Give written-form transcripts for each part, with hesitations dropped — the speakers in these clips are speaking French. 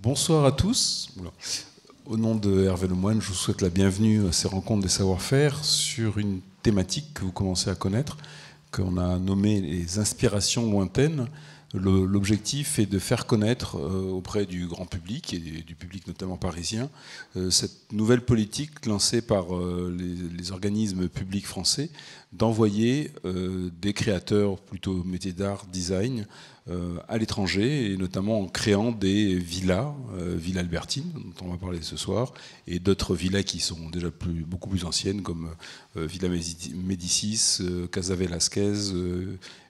Bonsoir à tous. Au nom de Hervé Lemoine, je vous souhaite la bienvenue à ces rencontres des savoir-faire sur une thématique que vous commencez à connaître, qu'on a nommée les inspirations lointaines. L'objectif est de faire connaître auprès du grand public, et du public notamment parisien, cette nouvelle politique lancée par les organismes publics français d'envoyer des créateurs, plutôt métiers d'art, design, à l'étranger, et notamment en créant des villas, Villa Albertine, dont on va parler ce soir, et d'autres villas qui sont déjà beaucoup plus anciennes, comme Villa Médicis, Casa Velasquez,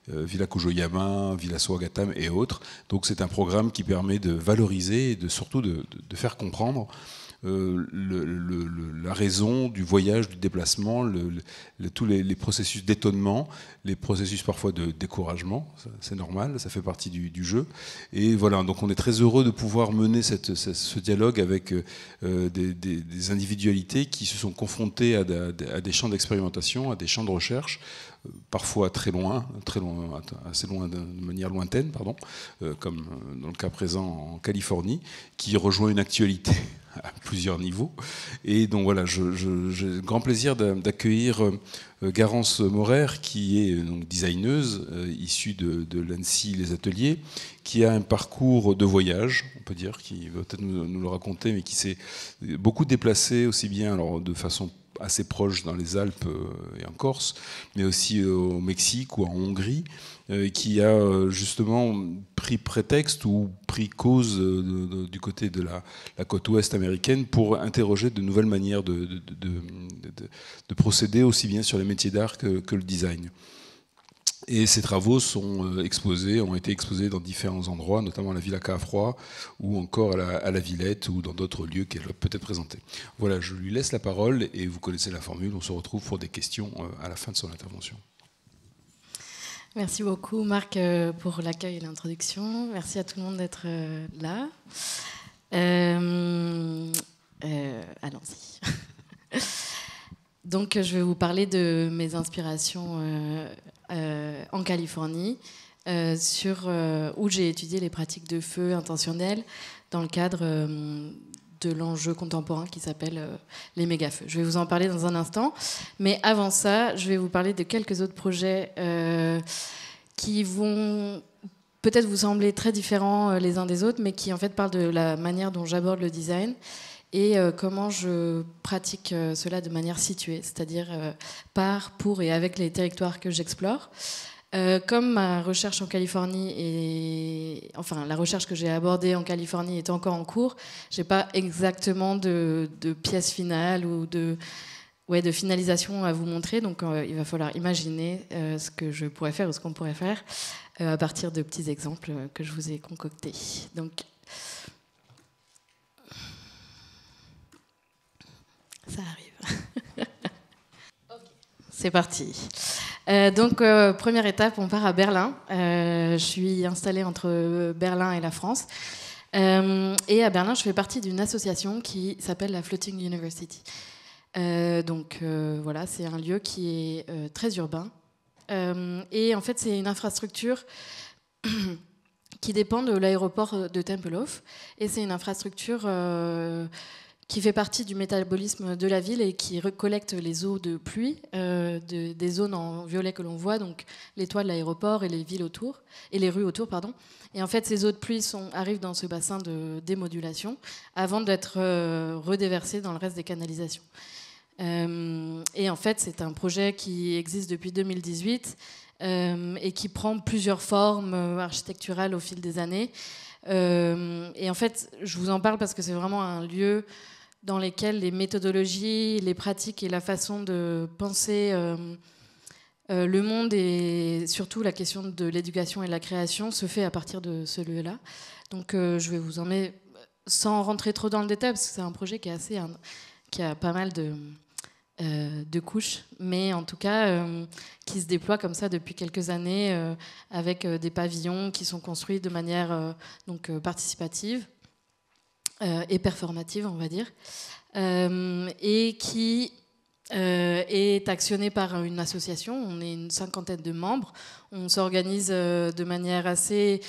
Villa Kujoyama, Villa Soagatam et autres. Donc c'est un programme qui permet de valoriser et surtout de faire comprendre la raison du voyage, du déplacement, tous les processus d'étonnement, les processus parfois de découragement, c'est normal, ça fait partie du jeu. Et voilà, donc on est très heureux de pouvoir mener ce dialogue avec des individualités qui se sont confrontées à des champs d'expérimentation, à des champs de recherche, parfois très loin, assez loin, de manière lointaine, comme dans le cas présent en Californie, qui rejoint une actualité à plusieurs niveaux. Et donc voilà, j'ai le grand plaisir d'accueillir Garance Morer, qui est donc designeuse, issue de l'Annecy Les Ateliers, qui a un parcours de voyage, on peut dire, qui va peut-être nous le raconter, mais qui s'est beaucoup déplacée, aussi bien alors, de façon assez proche dans les Alpes et en Corse, mais aussi au Mexique ou en Hongrie, qui a justement pris prétexte ou pris cause du côté de la côte ouest américaine pour interroger de nouvelles manières de procéder aussi bien sur les métiers d'art que le design. Et ces travaux ont été exposés dans différents endroits, notamment à la Villa Cafroy ou encore à la Villette ou dans d'autres lieux qu'elle va peut-être présenter. Voilà, je lui laisse la parole et vous connaissez la formule. On se retrouve pour des questions à la fin de son intervention. Merci beaucoup Marc pour l'accueil et l'introduction. Merci à tout le monde d'être là. Allons-y. Donc je vais vous parler de mes inspirations en Californie, où j'ai étudié les pratiques de feu intentionnelles dans le cadre de l'enjeu contemporain qui s'appelle les méga-feux. Je vais vous en parler dans un instant, mais avant ça, je vais vous parler de quelques autres projets qui vont peut-être vous sembler très différents les uns des autres, mais qui en fait parlent de la manière dont j'aborde le design et comment je pratique cela de manière située, c'est-à-dire par, pour et avec les territoires que j'explore. Comme ma recherche en Californie la recherche que j'ai abordée en Californie est encore en cours, j'ai pas exactement de pièce finale ou de finalisation à vous montrer, donc il va falloir imaginer ce que je pourrais faire ou ce qu'on pourrait faire à partir de petits exemples que je vous ai concoctés. Donc, ça arrive. Okay. C'est parti. Première étape, on part à Berlin. Je suis installée entre Berlin et la France. Et à Berlin, je fais partie d'une association qui s'appelle la Floating University. Voilà, c'est un lieu qui est très urbain. Et en fait, c'est une infrastructure qui dépend de l'aéroport de Tempelhof. Et c'est une infrastructure qui fait partie du métabolisme de la ville et qui recollecte les eaux de pluie des zones en violet que l'on voit, donc les toits de l'aéroport et les villes autour, et les rues autour, pardon. Et en fait, ces eaux de pluie arrivent dans ce bassin de démodulation avant d'être redéversées dans le reste des canalisations. Et en fait, c'est un projet qui existe depuis 2018 et qui prend plusieurs formes architecturales au fil des années. Et en fait, je vous en parle parce que c'est vraiment un lieu dans lequel les méthodologies, les pratiques et la façon de penser le monde et surtout la question de l'éducation et de la création se fait à partir de ce lieu-là. Donc je vais vous emmener sans rentrer trop dans le détail parce que c'est un projet qui a pas mal de couches, mais en tout cas qui se déploie comme ça depuis quelques années avec des pavillons qui sont construits de manière participative et performative, on va dire, et qui est actionné par une association. On est une 50aine de membres. On s'organise de manière assez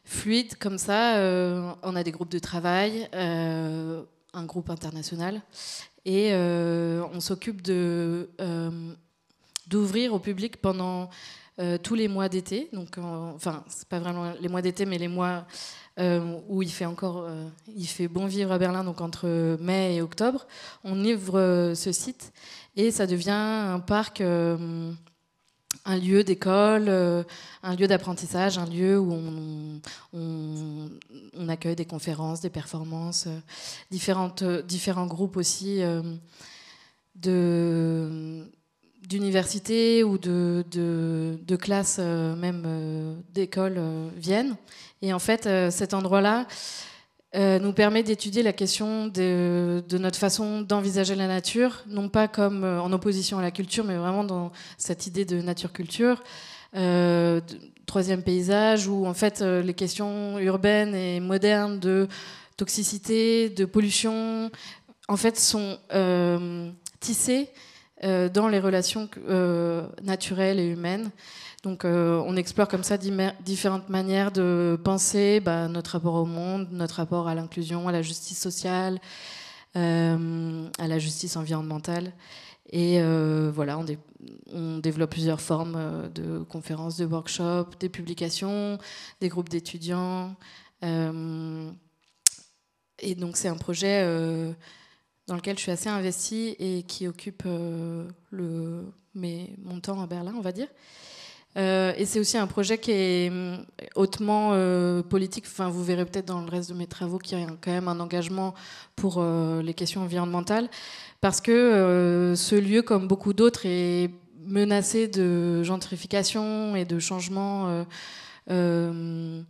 fluide comme ça. On a des groupes de travail, un groupe international, et on s'occupe d'ouvrir au public pendant tous les mois d'été. Donc, enfin, c'est pas vraiment les mois d'été, mais les mois où il fait bon vivre à Berlin, donc entre mai et octobre. On ouvre ce site et ça devient un parc. Un lieu d'école, un lieu d'apprentissage, un lieu où on accueille des conférences, des performances, différents groupes aussi d'universités ou de classes, même d'écoles, viennent. Et en fait, cet endroit-là nous permet d'étudier la question de notre façon d'envisager la nature, non pas comme en opposition à la culture, mais vraiment dans cette idée de nature-culture. Troisième paysage, où en fait les questions urbaines et modernes de toxicité, de pollution, en fait sont tissées dans les relations naturelles et humaines. Donc on explore comme ça différentes manières de penser notre rapport au monde, notre rapport à l'inclusion, à la justice sociale, à la justice environnementale. Et voilà, on développe plusieurs formes de conférences, de workshops, des publications, des groupes d'étudiants. Et donc c'est un projet dans lequel je suis assez investie et qui occupe mon temps à Berlin, on va dire. Et c'est aussi un projet qui est hautement politique. Enfin, vous verrez peut-être dans le reste de mes travaux qu'il y a quand même un engagement pour les questions environnementales, parce que ce lieu, comme beaucoup d'autres, est menacé de gentrification et de changement, on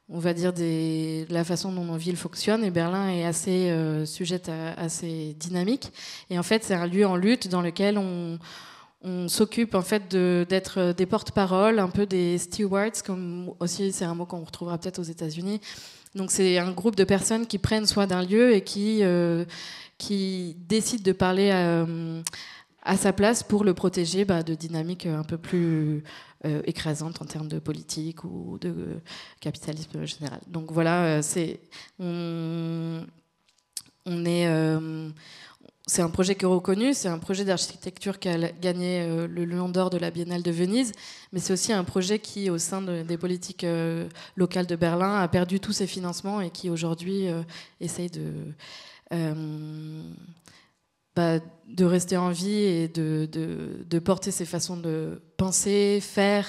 va dire, de la façon dont nos villes fonctionnent. Et Berlin est assez sujette à ces dynamiques. Et en fait, c'est un lieu en lutte dans lequel on s'occupe en fait d'être des porte-paroles, un peu des stewards, comme aussi c'est un mot qu'on retrouvera peut-être aux États-Unis. Donc c'est un groupe de personnes qui prennent soin d'un lieu et qui décident de parler à sa place pour le protéger de dynamiques un peu plus écrasantes en termes de politique ou de capitalisme général. Donc voilà, c'est un projet qui est reconnu, c'est un projet d'architecture qui a gagné le Lion d'Or de la Biennale de Venise, mais c'est aussi un projet qui, au sein des politiques locales de Berlin, a perdu tous ses financements et qui aujourd'hui essaye de rester en vie et de porter ses façons de penser, faire,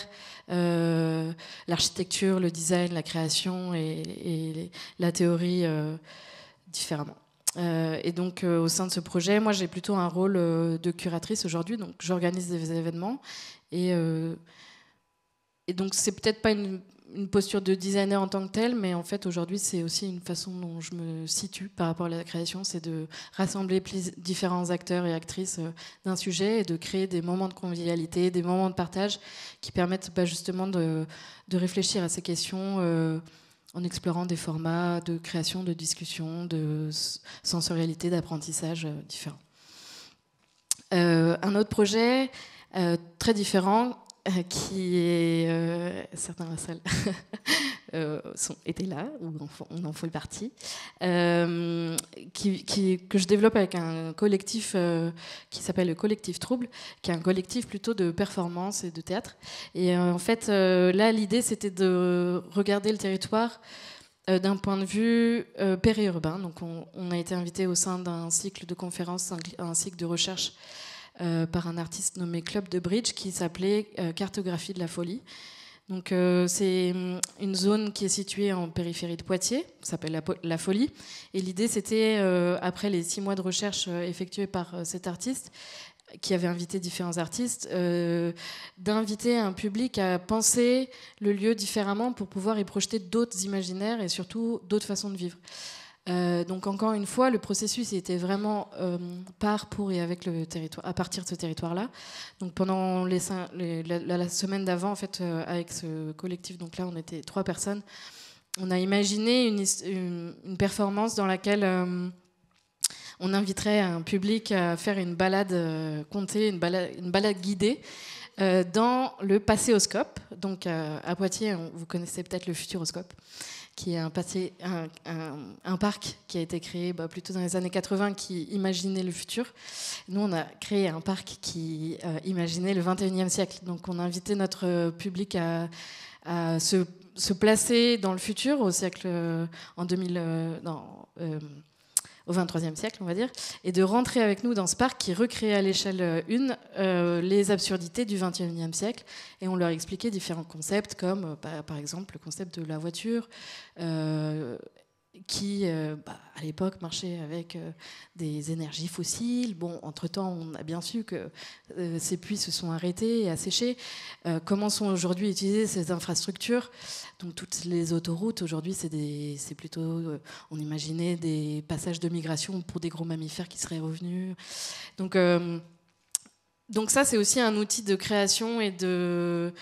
l'architecture, le design, la création et la théorie différemment. Et donc au sein de ce projet, moi j'ai plutôt un rôle de curatrice aujourd'hui, donc j'organise des événements et donc c'est peut-être pas une posture de designer en tant que telle, mais en fait aujourd'hui c'est aussi une façon dont je me situe par rapport à la création, c'est de rassembler différents acteurs et actrices d'un sujet et de créer des moments de convivialité, des moments de partage qui permettent justement de réfléchir à ces questions en explorant des formats de création, de discussion, de sensorialité, d'apprentissage différents. Un autre projet très différent qui est... certains de la salle étaient là, ou on en fait partie, que je développe avec un collectif qui s'appelle le Collectif Trouble, qui est un collectif plutôt de performance et de théâtre. Et en fait, là, l'idée, c'était de regarder le territoire d'un point de vue périurbain. Donc, on a été invité au sein d'un cycle de conférences, un cycle de recherche par un artiste nommé Club de Bridge qui s'appelait Cartographie de la folie. Donc c'est une zone qui est située en périphérie de Poitiers, ça s'appelle la Folie. Et l'idée c'était, après les 6 mois de recherche effectués par cet artiste, qui avait invité différents artistes, d'inviter un public à penser le lieu différemment pour pouvoir y projeter d'autres imaginaires et surtout d'autres façons de vivre. Donc encore une fois, le processus était vraiment par, pour et avec le territoire, à partir de ce territoire-là. Donc pendant la semaine d'avant, en fait, avec ce collectif, donc là on était 3 personnes, on a imaginé une performance dans laquelle on inviterait un public à faire une balade contée, une balade guidée dans le Passéoscope. Donc à Poitiers, vous connaissez peut-être le Futuroscope, qui est un parc qui a été créé plutôt dans les années 80, qui imaginait le futur. Nous, on a créé un parc qui imaginait le 21e siècle. Donc on a invité notre public à se placer dans le futur, au siècle en 2000, au 23e siècle, on va dire, et de rentrer avec nous dans ce parc qui recréait à l'échelle 1 les absurdités du 21e siècle. Et on leur expliquait différents concepts, comme par exemple le concept de la voiture, qui, à l'époque, marchait avec des énergies fossiles. Bon, entre-temps, on a bien su que ces puits se sont arrêtés et asséchés. Comment sont aujourd'hui utilisées ces infrastructures? Donc, toutes les autoroutes, aujourd'hui, c'est plutôt... on imaginait des passages de migration pour des gros mammifères qui seraient revenus. Donc ça, c'est aussi un outil de création et de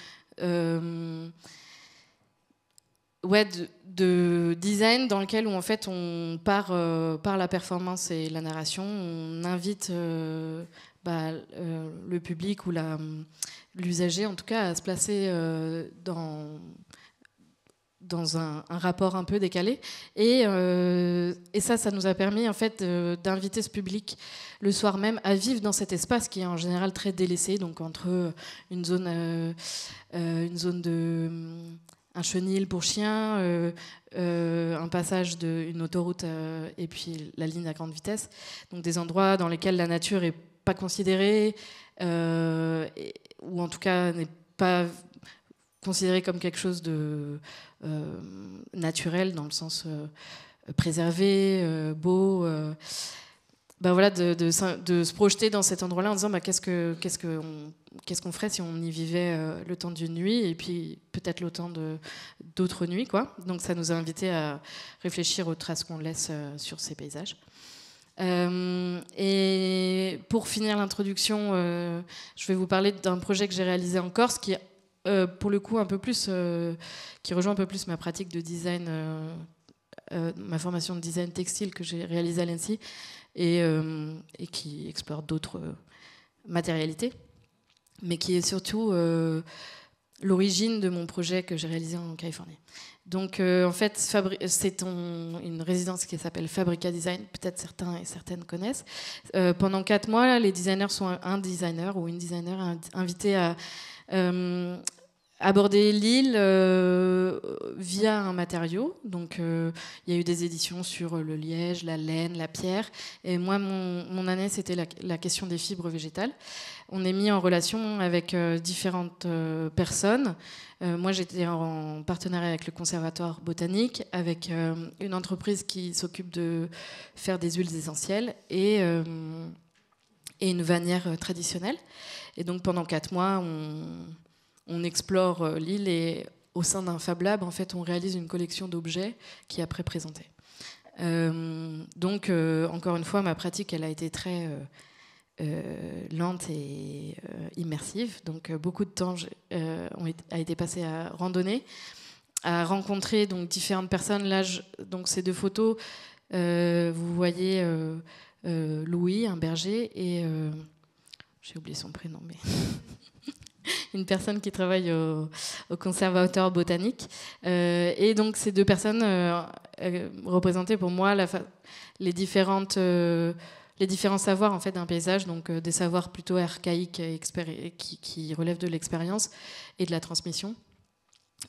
design dans lequel en fait on part par la performance et la narration, on invite le public ou l'usager en tout cas à se placer dans un rapport un peu décalé, et ça nous a permis en fait d'inviter ce public le soir même à vivre dans cet espace qui est en général très délaissé, donc entre une zone de un chenil pour chiens, un passage d'une autoroute et puis la ligne à grande vitesse. Donc des endroits dans lesquels la nature n'est pas considérée, ou en tout cas n'est pas considérée comme quelque chose de naturel, dans le sens préservé, beau. Voilà, de se projeter dans cet endroit-là en disant qu'est-ce qu'on ferait si on y vivait le temps d'une nuit et puis peut-être le temps d'autres nuits, quoi. Donc ça nous a invités à réfléchir aux traces qu'on laisse sur ces paysages. Et pour finir l'introduction, je vais vous parler d'un projet que j'ai réalisé en Corse qui pour le coup un peu plus qui rejoint un peu plus ma pratique de design, ma formation de design textile que j'ai réalisée à l'ENSI, et qui explore d'autres matérialités, mais qui est surtout l'origine de mon projet que j'ai réalisé en Californie. Donc en fait, c'est une résidence qui s'appelle Fabrica Design, peut-être certains et certaines connaissent. Pendant 4 mois, les designers sont un designer ou une designer invité à aborder l'île via un matériau. Donc il y a eu des éditions sur le liège, la laine, la pierre. Et moi, mon année, c'était la question des fibres végétales. On est mis en relation avec différentes personnes. Moi, j'étais en partenariat avec le Conservatoire botanique, avec une entreprise qui s'occupe de faire des huiles essentielles et une vannière traditionnelle. Et donc pendant 4 mois, on explore l'île, et au sein d'un Fab Lab, en fait, on réalise une collection d'objets qui est après présentée. Donc, encore une fois, ma pratique, elle a été très lente et immersive. Donc, beaucoup de temps a été passé à randonner, à rencontrer donc différentes personnes. Là, donc ces 2 photos, vous voyez Louis, un berger, et j'ai oublié son prénom, mais une personne qui travaille au Conservatoire botanique. Et donc ces 2 personnes représentaient pour moi les différents savoirs en fait, d'un paysage, donc des savoirs plutôt archaïques qui relèvent de l'expérience et de la transmission,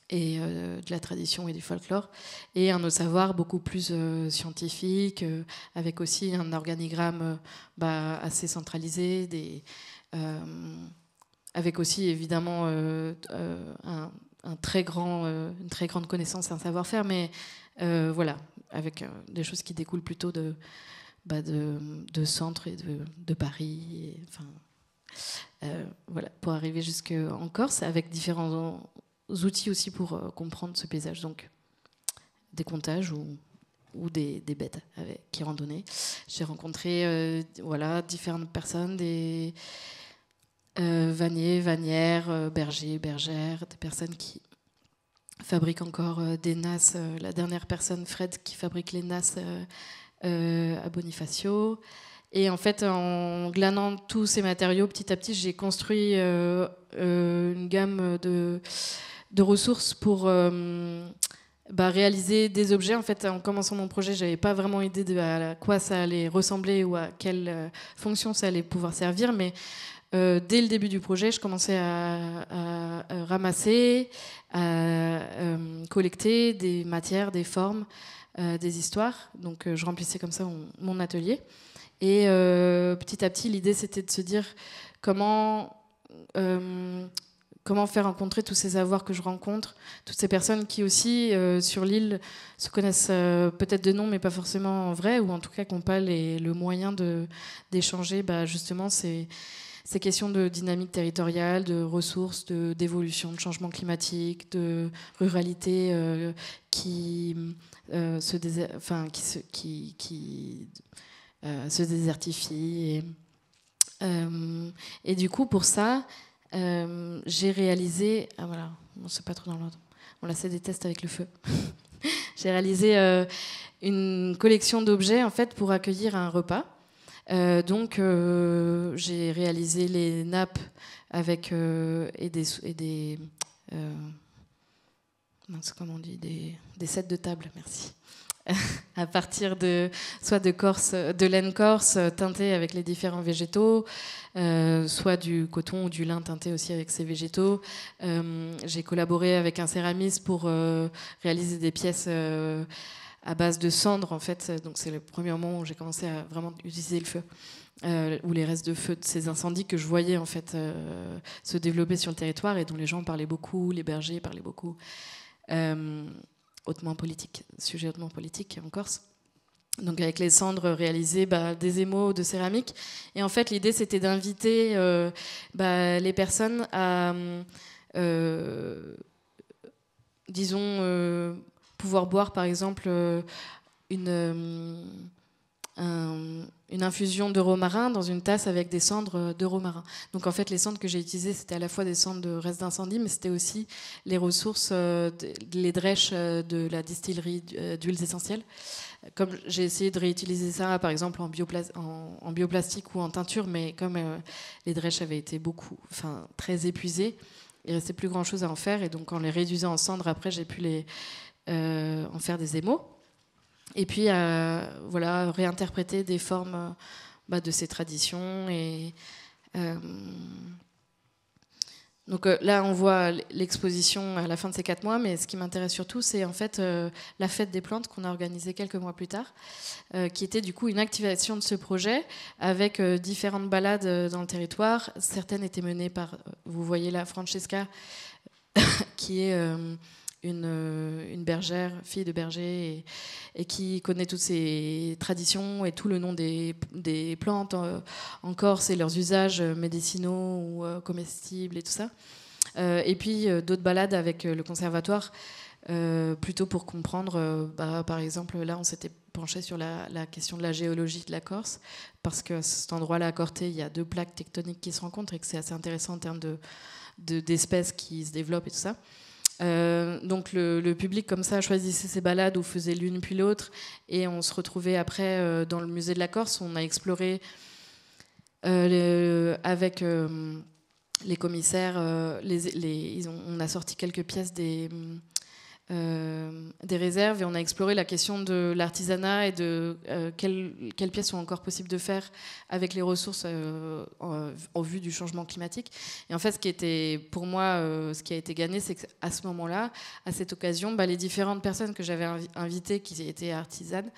et de la tradition et du folklore, et un autre savoir beaucoup plus scientifique, avec aussi un organigramme assez centralisé, avec aussi évidemment une très grande connaissance, un savoir-faire, mais voilà, avec des choses qui découlent plutôt de centre et de Paris, voilà, pour arriver jusqu'en Corse, avec différents outils aussi pour comprendre ce paysage, donc des comptages ou des bêtes qui randonnaient. J'ai rencontré différentes personnes, des vanniers, vannières, bergers, bergères, des personnes qui fabriquent encore des nasses. La dernière personne, Fred, qui fabrique les nasses à Bonifacio. Et en fait, en glanant tous ces matériaux, petit à petit, j'ai construit une gamme de ressources pour réaliser des objets. En fait, en commençant mon projet, j'avais pas vraiment idée de à quoi ça allait ressembler ou à quelle fonction ça allait pouvoir servir, mais dès le début du projet, je commençais à ramasser, à collecter des matières, des formes, des histoires. Donc, je remplissais comme ça mon atelier. Et petit à petit, l'idée, c'était de se dire comment faire rencontrer tous ces savoirs que je rencontre, toutes ces personnes qui aussi, sur l'île, se connaissent peut-être de nom, mais pas forcément en vrai, ou en tout cas qui n'ont pas le moyen d'échanger justement ces questions de dynamique territoriale, de ressources, d'évolution, de changement climatique, de ruralité qui se désertifie. Et du coup, pour ça, j'ai réalisé... Ah voilà, bon, c'est pas trop dans l'ordre. On l'a fait des tests avec le feu. J'ai réalisé une collection d'objets en fait, pour accueillir un repas. Donc, j'ai réalisé les nappes avec, comment on dit, des sets de table, merci. À partir soit de laine corse teintée avec les différents végétaux, soit du coton ou du lin teinté aussi avec ces végétaux. J'ai collaboré avec un céramiste pour réaliser des pièces à base de cendres, en fait. Donc c'est le premier moment où j'ai commencé à vraiment utiliser le feu, ou les restes de feu de ces incendies que je voyais en fait se développer sur le territoire et dont les gens parlaient beaucoup, les bergers parlaient beaucoup. Hautement politique, sujet hautement politique en Corse. Donc avec les cendres réalisées, des émaux de céramique. Et en fait, l'idée, c'était d'inviter les personnes à, pouvoir boire, par exemple, une infusion de romarin dans une tasse avec des cendres de romarin. Donc en fait, les cendres que j'ai utilisées, c'était à la fois des cendres de restes d'incendie, mais c'était aussi les ressources, les drèches de la distillerie d'huiles essentielles. Comme j'ai essayé de réutiliser ça, par exemple, en bioplastique ou en teinture, mais comme les drèches avaient été très épuisées, il restait plus grand-chose à en faire, et donc en les réduisant en cendres, après, j'ai pu en faire des émaux. Et puis, réinterpréter des formes de ces traditions. Donc là, on voit l'exposition à la fin de ces 4 mois, mais ce qui m'intéresse surtout, c'est en fait la fête des plantes qu'on a organisée quelques mois plus tard, qui était du coup une activation de ce projet avec différentes balades dans le territoire. Certaines étaient menées par, vous voyez là, Francesca, qui est... une bergère, fille de berger, et qui connaît toutes ces traditions et tout le nom des plantes en Corse et leurs usages médicinaux ou comestibles et tout ça. Et puis d'autres balades avec le conservatoire, plutôt pour comprendre, par exemple, là on s'était penché sur la question de la géologie de la Corse, parce qu'à cet endroit-là, à Corté, il y a 2 plaques tectoniques qui se rencontrent et que c'est assez intéressant en termes d'espèces qui se développent et tout ça. Donc le public comme ça choisissait ses balades ou faisait l'une puis l'autre, et on se retrouvait après dans le musée de la Corse. On a exploré avec les commissaires, on a sorti quelques pièces des réserves, et on a exploré la question de l'artisanat et de quelles pièces sont encore possibles de faire avec les ressources en vue du changement climatique. Et en fait, pour moi, ce qui a été gagné, c'est qu'à ce moment-là, à cette occasion, les différentes personnes que j'avais invitées, qui étaient artisanes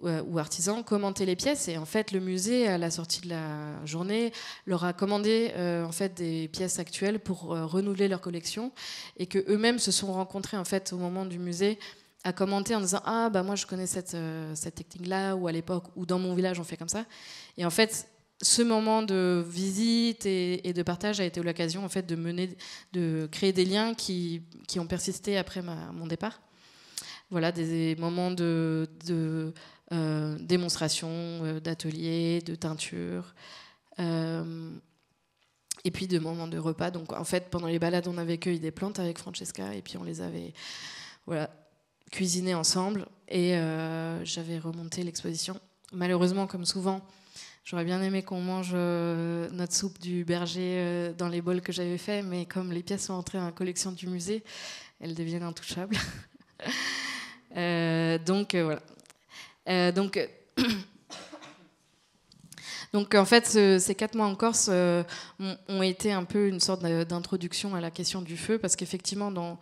ou artisans, commentaient les pièces, et en fait le musée, à la sortie de la journée, leur a commandé en fait des pièces actuelles pour renouveler leur collection, et que eux-mêmes se sont rencontrés en fait au moment du musée à commenter en disant moi je connais cette technique là, ou à l'époque, ou dans mon village on fait comme ça. Et en fait ce moment de visite et de partage a été l'occasion en fait de créer des liens qui ont persisté après mon départ. Voilà, des moments de démonstration, d'ateliers, de teinture, et puis de moments de repas. Donc en fait, pendant les balades, on avait cueilli des plantes avec Francesca, et puis on les avait cuisinées ensemble, et j'avais remonté l'exposition. Malheureusement, comme souvent, J'aurais bien aimé qu'on mange notre soupe du berger dans les bols que j'avais fait, mais comme les pièces sont entrées dans la collection du musée, elles deviennent intouchables. Donc voilà. Donc en fait, ces 4 mois en Corse ont été un peu une sorte d'introduction à la question du feu, parce qu'effectivement, dans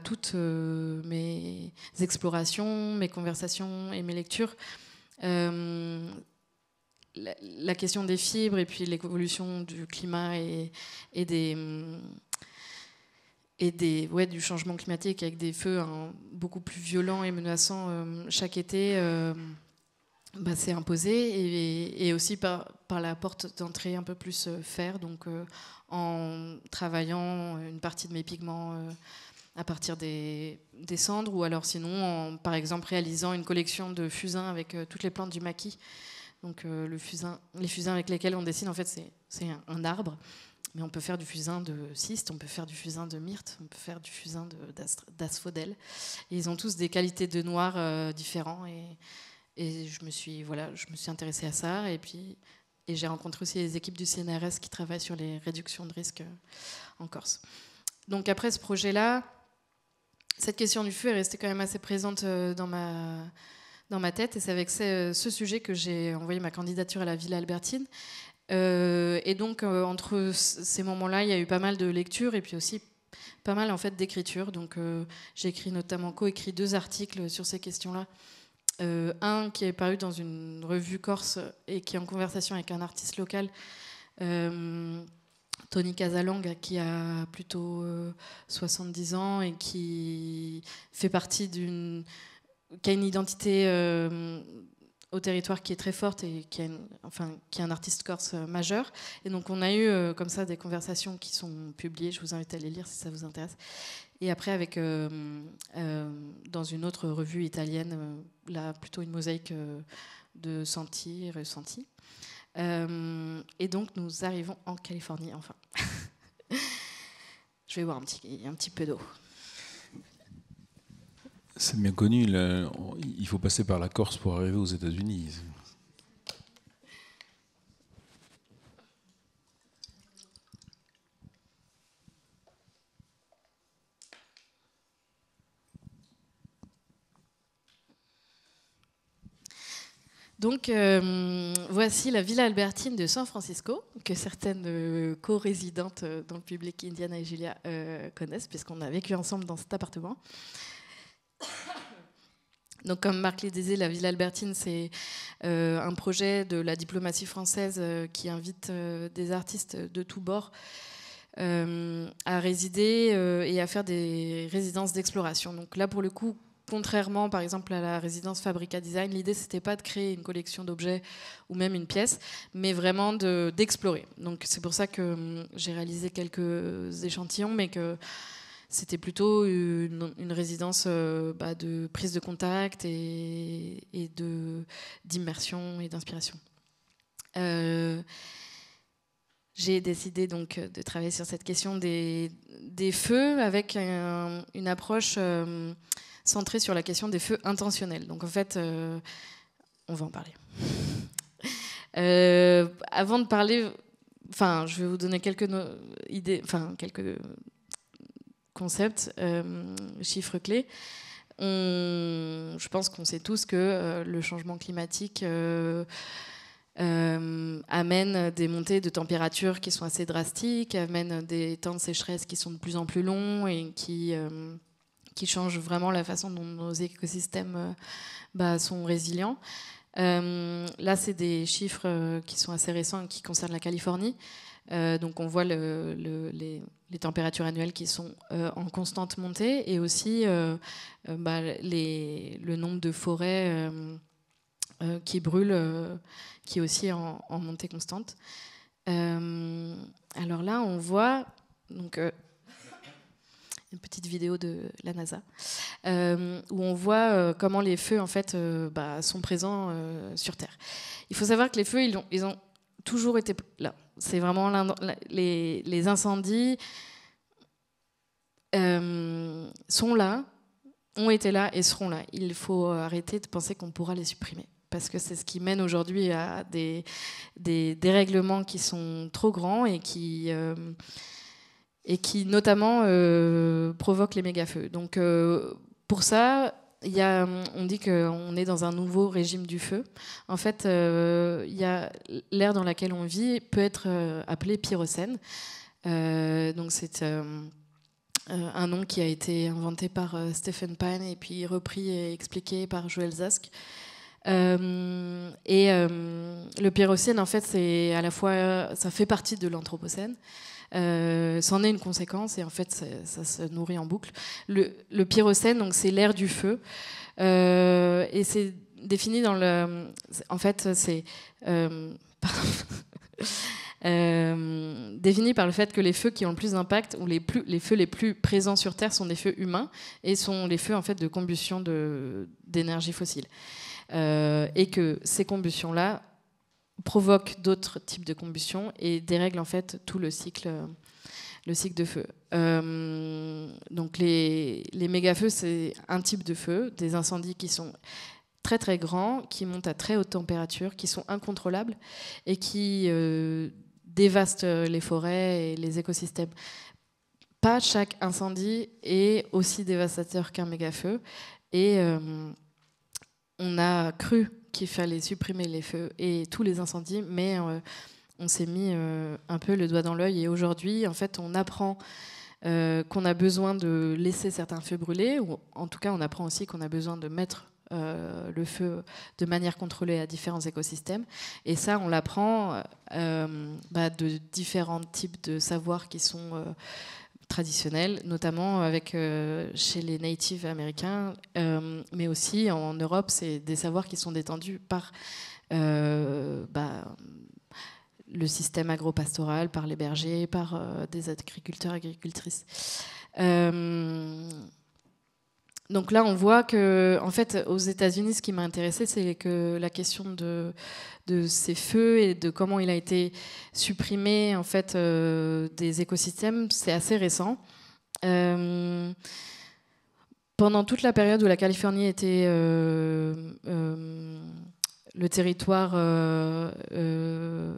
toutes mes explorations, mes conversations et mes lectures, la question des fibres et puis l'évolution du climat et du changement climatique avec des feux beaucoup plus violents et menaçants chaque été, c'est imposé, et aussi par la porte d'entrée un peu plus fer, donc en travaillant une partie de mes pigments à partir des cendres, ou alors sinon en, par exemple, réalisant une collection de fusains avec toutes les plantes du maquis. Donc les fusains avec lesquels on dessine, en fait, c'est un arbre, mais on peut faire du fusain de cyste, on peut faire du fusain de myrte, on peut faire du fusain d'asphodèle. Et ils ont tous des qualités de noir différents, et je me suis intéressée à ça, et j'ai rencontré aussi les équipes du CNRS qui travaillent sur les réductions de risques en Corse. Donc après ce projet-là, cette question du feu est restée quand même assez présente dans ma tête, et c'est avec ce sujet que j'ai envoyé ma candidature à la Villa Albertine. Et donc entre ces moments-là, il y a eu pas mal de lectures et puis aussi pas mal en fait d'écriture. Donc j'ai coécrit 2 articles sur ces questions-là. Un qui est paru dans une revue corse et qui est en conversation avec un artiste local, Tony Casalang, qui a plutôt 70 ans et qui fait partie qui a une identité au territoire qui est très forte et qui est un artiste corse majeur. Et donc on a eu comme ça des conversations qui sont publiées. Je vous invite à les lire si ça vous intéresse. Et après, avec dans une autre revue italienne, là plutôt une mosaïque de sentis et ressentis. Et donc nous arrivons en Californie, enfin. Je vais boire un petit peu d'eau. C'est bien connu, il faut passer par la Corse pour arriver aux États-Unis. Donc voici la Villa Albertine de San Francisco, que certaines co-résidentes dans le public, Indiana et Julia, connaissent, puisqu'on a vécu ensemble dans cet appartement. Donc, comme Marc le disait, la Villa Albertine, c'est un projet de la diplomatie française qui invite des artistes de tous bords à résider et à faire des résidences d'exploration. Donc là, pour le coup, contrairement par exemple à la résidence Fabrica Design, l'idée c'était pas de créer une collection d'objets ou même une pièce, mais vraiment d'explorer. Donc c'est pour ça que j'ai réalisé quelques échantillons, mais que c'était plutôt une résidence de prise de contact et d'immersion et d'inspiration. J'ai décidé donc de travailler sur cette question des feux avec une approche centrée sur la question des feux intentionnels. Donc en fait, on va en parler. Avant de parler, je vais vous donner quelques idées, quelques concepts, chiffres clés. Je pense qu'on sait tous que le changement climatique amène des montées de température qui sont assez drastiques, amène des temps de sécheresse qui sont de plus en plus longs et qui changent vraiment la façon dont nos écosystèmes sont résilients. Là, c'est des chiffres qui sont assez récents et qui concernent la Californie. Donc on voit les températures annuelles qui sont en constante montée, et aussi le nombre de forêts qui brûlent, qui est aussi en montée constante. Alors là, on voit donc, une petite vidéo de la NASA où on voit comment les feux en fait, sont présents sur Terre. Il faut savoir que les feux, ils ont toujours été là. C'est vraiment les incendies sont là, ont été là et seront là. Il faut arrêter de penser qu'on pourra les supprimer. parce que c'est ce qui mène aujourd'hui à des dérèglements qui sont trop grands et qui notamment provoquent les méga-feux. Donc pour ça, on dit qu'on est dans un nouveau régime du feu. En fait, l'aire dans laquelle on vit peut être appelée pyrocène. Donc c'est un nom qui a été inventé par Stephen Pine et puis repris et expliqué par Joël Zask. Le pyrocène, en fait, c'est à la fois, ça fait partie de l'anthropocène. C'en est une conséquence et en fait ça se nourrit en boucle. Le pyrocène, donc c'est l'ère du feu, et c'est défini dans le. En fait, c'est défini par le fait que les feux qui ont le plus d'impact ou les feux les plus présents sur Terre sont des feux humains et sont les feux en fait de combustion d'énergie fossile, et que ces combustions-là provoquent d'autres types de combustion et dérèglent en fait tout le cycle de feu. Donc les méga-feux, c'est un type de feu, des incendies qui sont très très grands, qui montent à très haute température, qui sont incontrôlables et qui dévastent les forêts et les écosystèmes. Pas chaque incendie est aussi dévastateur qu'un méga-feu, et on a cru qu'il fallait supprimer les feux et tous les incendies, mais on s'est mis un peu le doigt dans l'œil. Et aujourd'hui, en fait, on apprend qu'on a besoin de laisser certains feux brûler, ou en tout cas, on apprend aussi qu'on a besoin de mettre le feu de manière contrôlée à différents écosystèmes. Et ça, on l'apprend de différents types de savoirs qui sont traditionnels, notamment chez les natives américains, mais aussi en Europe, c'est des savoirs qui sont détendus par le système agropastoral, par les bergers, par des agriculteurs, agricultrices. Donc là, on voit que, en fait, aux États-Unis, ce qui m'a intéressé, c'est que la question de ces feux et de comment il a été supprimé, en fait, des écosystèmes, c'est assez récent. Pendant toute la période où la Californie était le territoire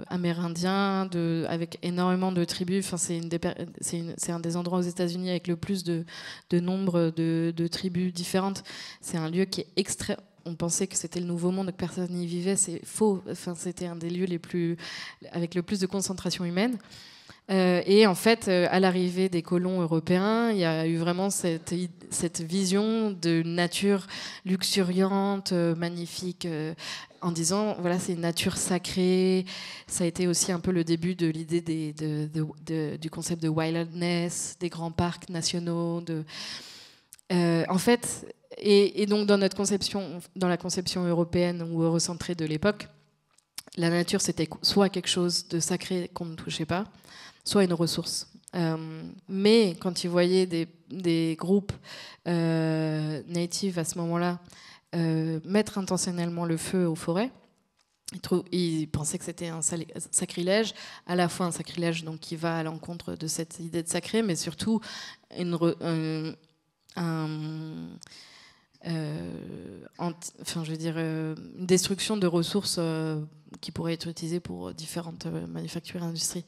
amérindien, avec énormément de tribus. Enfin, c'est un des endroits aux États-Unis avec le plus de nombre de tribus différentes. C'est un lieu qui est extrême. On pensait que c'était le Nouveau Monde, que personne n'y vivait. C'est faux. Enfin, c'était un des lieux avec le plus de concentration humaine. Et en fait, à l'arrivée des colons européens, il y a eu vraiment cette vision de nature luxuriante, magnifique, en disant, voilà, c'est une nature sacrée. Ça a été aussi un peu le début de l'idée du concept de wilderness, des grands parcs nationaux. En fait, et donc dans notre conception, dans la conception européenne ou eurocentrée de l'époque, la nature, c'était soit quelque chose de sacré qu'on ne touchait pas, soit une ressource. Mais quand ils voyaient des groupes natives à ce moment-là mettre intentionnellement le feu aux forêts, ils pensaient que c'était un sacrilège, à la fois un sacrilège donc, qui va à l'encontre de cette idée de sacré, mais surtout une destruction de ressources qui pourraient être utilisées pour différentes manufactures et industries.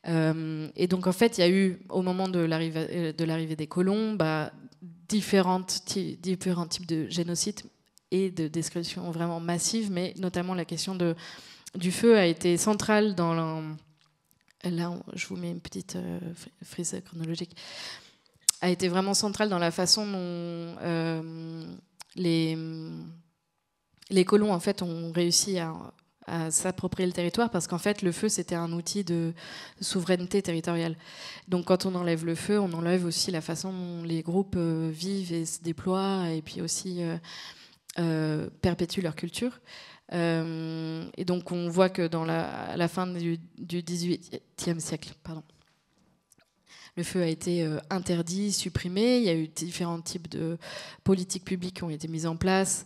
Et donc en fait, il y a eu, au moment de l'arrivée des colons, différents types de génocides et de destructions vraiment massives, mais notamment la question du feu a été centrale dans là, je vous mets une petite frise chronologique, a été vraiment centrale dans la façon dont les colons en fait ont réussi à s'approprier le territoire, parce qu'en fait le feu c'était un outil de souveraineté territoriale. Donc quand on enlève le feu, on enlève aussi la façon dont les groupes vivent et se déploient, et puis aussi perpétuent leur culture. Et donc on voit que à la fin du XVIIIe siècle, le feu a été interdit, supprimé. Il y a eu différents types de politiques publiques qui ont été mises en place.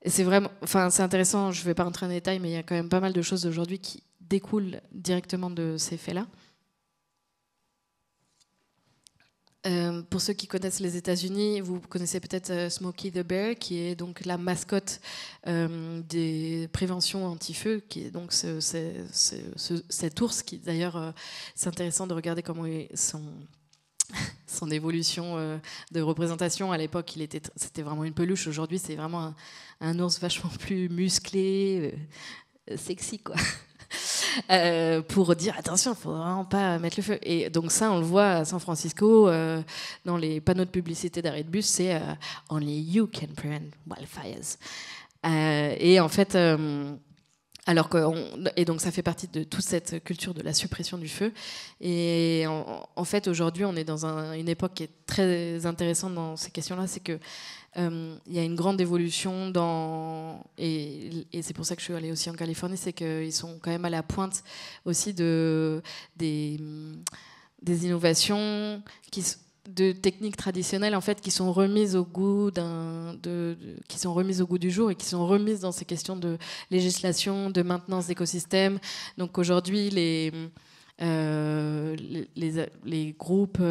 Et c'est intéressant, je ne vais pas rentrer en détail, mais il y a quand même pas mal de choses aujourd'hui qui découlent directement de ces faits-là. Pour ceux qui connaissent les États-Unis, vous connaissez peut-être Smokey the Bear, qui est donc la mascotte des préventions anti-feu, qui est donc cet ours qui, d'ailleurs, c'est intéressant de regarder comment son évolution de représentation. À l'époque, c'était vraiment une peluche. Aujourd'hui, c'est vraiment un ours vachement plus musclé, sexy, quoi. Pour dire attention, il ne faut vraiment pas mettre le feu. Et donc ça, on le voit à San Francisco, dans les panneaux de publicité d'arrêt de bus, c'est Only you can prevent wildfires. Et en fait, et donc ça fait partie de toute cette culture de la suppression du feu. Et en fait, aujourd'hui, on est dans une époque qui est très intéressante dans ces questions-là, c'est que il y a une grande évolution et c'est pour ça que je suis allée aussi en Californie, c'est qu'ils sont quand même à la pointe aussi des innovations de techniques traditionnelles en fait qui sont remises au goût du jour et qui sont remises dans ces questions de législation, de maintenance d'écosystèmes. Donc aujourd'hui, les groupes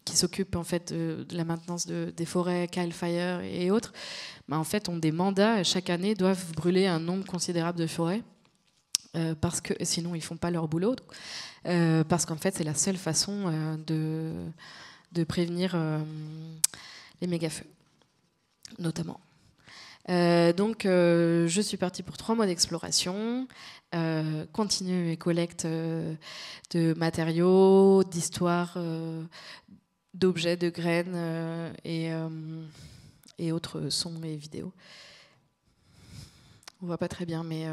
qui s'occupent en fait de la maintenance des forêts, Cal Fire et autres, en fait ont des mandats chaque année, doivent brûler un nombre considérable de forêts parce que sinon ils font pas leur boulot. Parce qu'en fait c'est la seule façon de prévenir les méga-feux, notamment. Donc je suis partie pour 3 mois d'exploration, continue mes collectes de matériaux, d'histoires, d'objets, de graines et autres sons et vidéos. On voit pas très bien, mais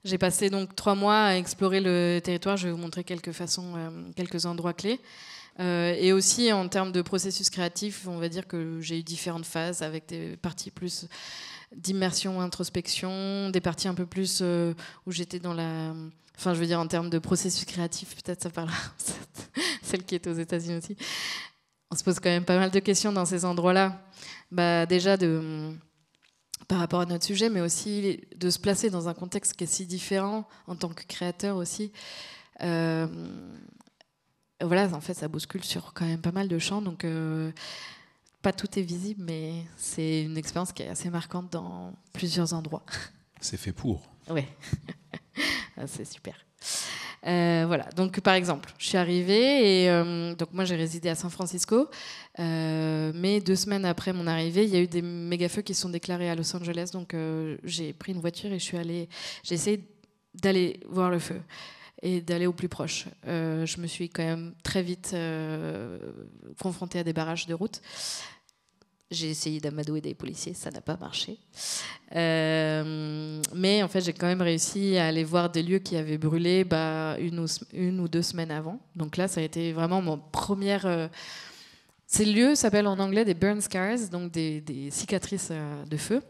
j'ai passé donc 3 mois à explorer le territoire. Je vais vous montrer quelques endroits clés. Et aussi en termes de processus créatif, on va dire que j'ai eu différentes phases avec des parties plus d'immersion, introspection, des parties un peu plus où j'étais dans la... Enfin, je veux dire, en termes de processus créatif, peut-être ça parle celle qui est aux États-Unis aussi. On se pose quand même pas mal de questions dans ces endroits-là. Déjà, par rapport à notre sujet, mais aussi de se placer dans un contexte qui est si différent en tant que créateur aussi. Voilà, en fait, ça bouscule sur quand même pas mal de champs, donc pas tout est visible, mais c'est une expérience qui est assez marquante dans plusieurs endroits. C'est fait pour. Ouais. C'est super. Voilà. Donc, par exemple, je suis arrivée et donc moi j'ai résidé à San Francisco, mais 2 semaines après mon arrivée, il y a eu des méga-feux qui se sont déclarés à Los Angeles. Donc, j'ai pris une voiture et j'ai essayé d'aller voir le feu et d'aller au plus proche. Je me suis quand même très vite confrontée à des barrages de route. J'ai essayé d'amadouer des policiers, ça n'a pas marché. Mais en fait, j'ai quand même réussi à aller voir des lieux qui avaient brûlé une ou 2 semaines avant. Donc là, ça a été vraiment mon première... Ces lieux s'appellent en anglais des burn scars, donc des cicatrices de feu.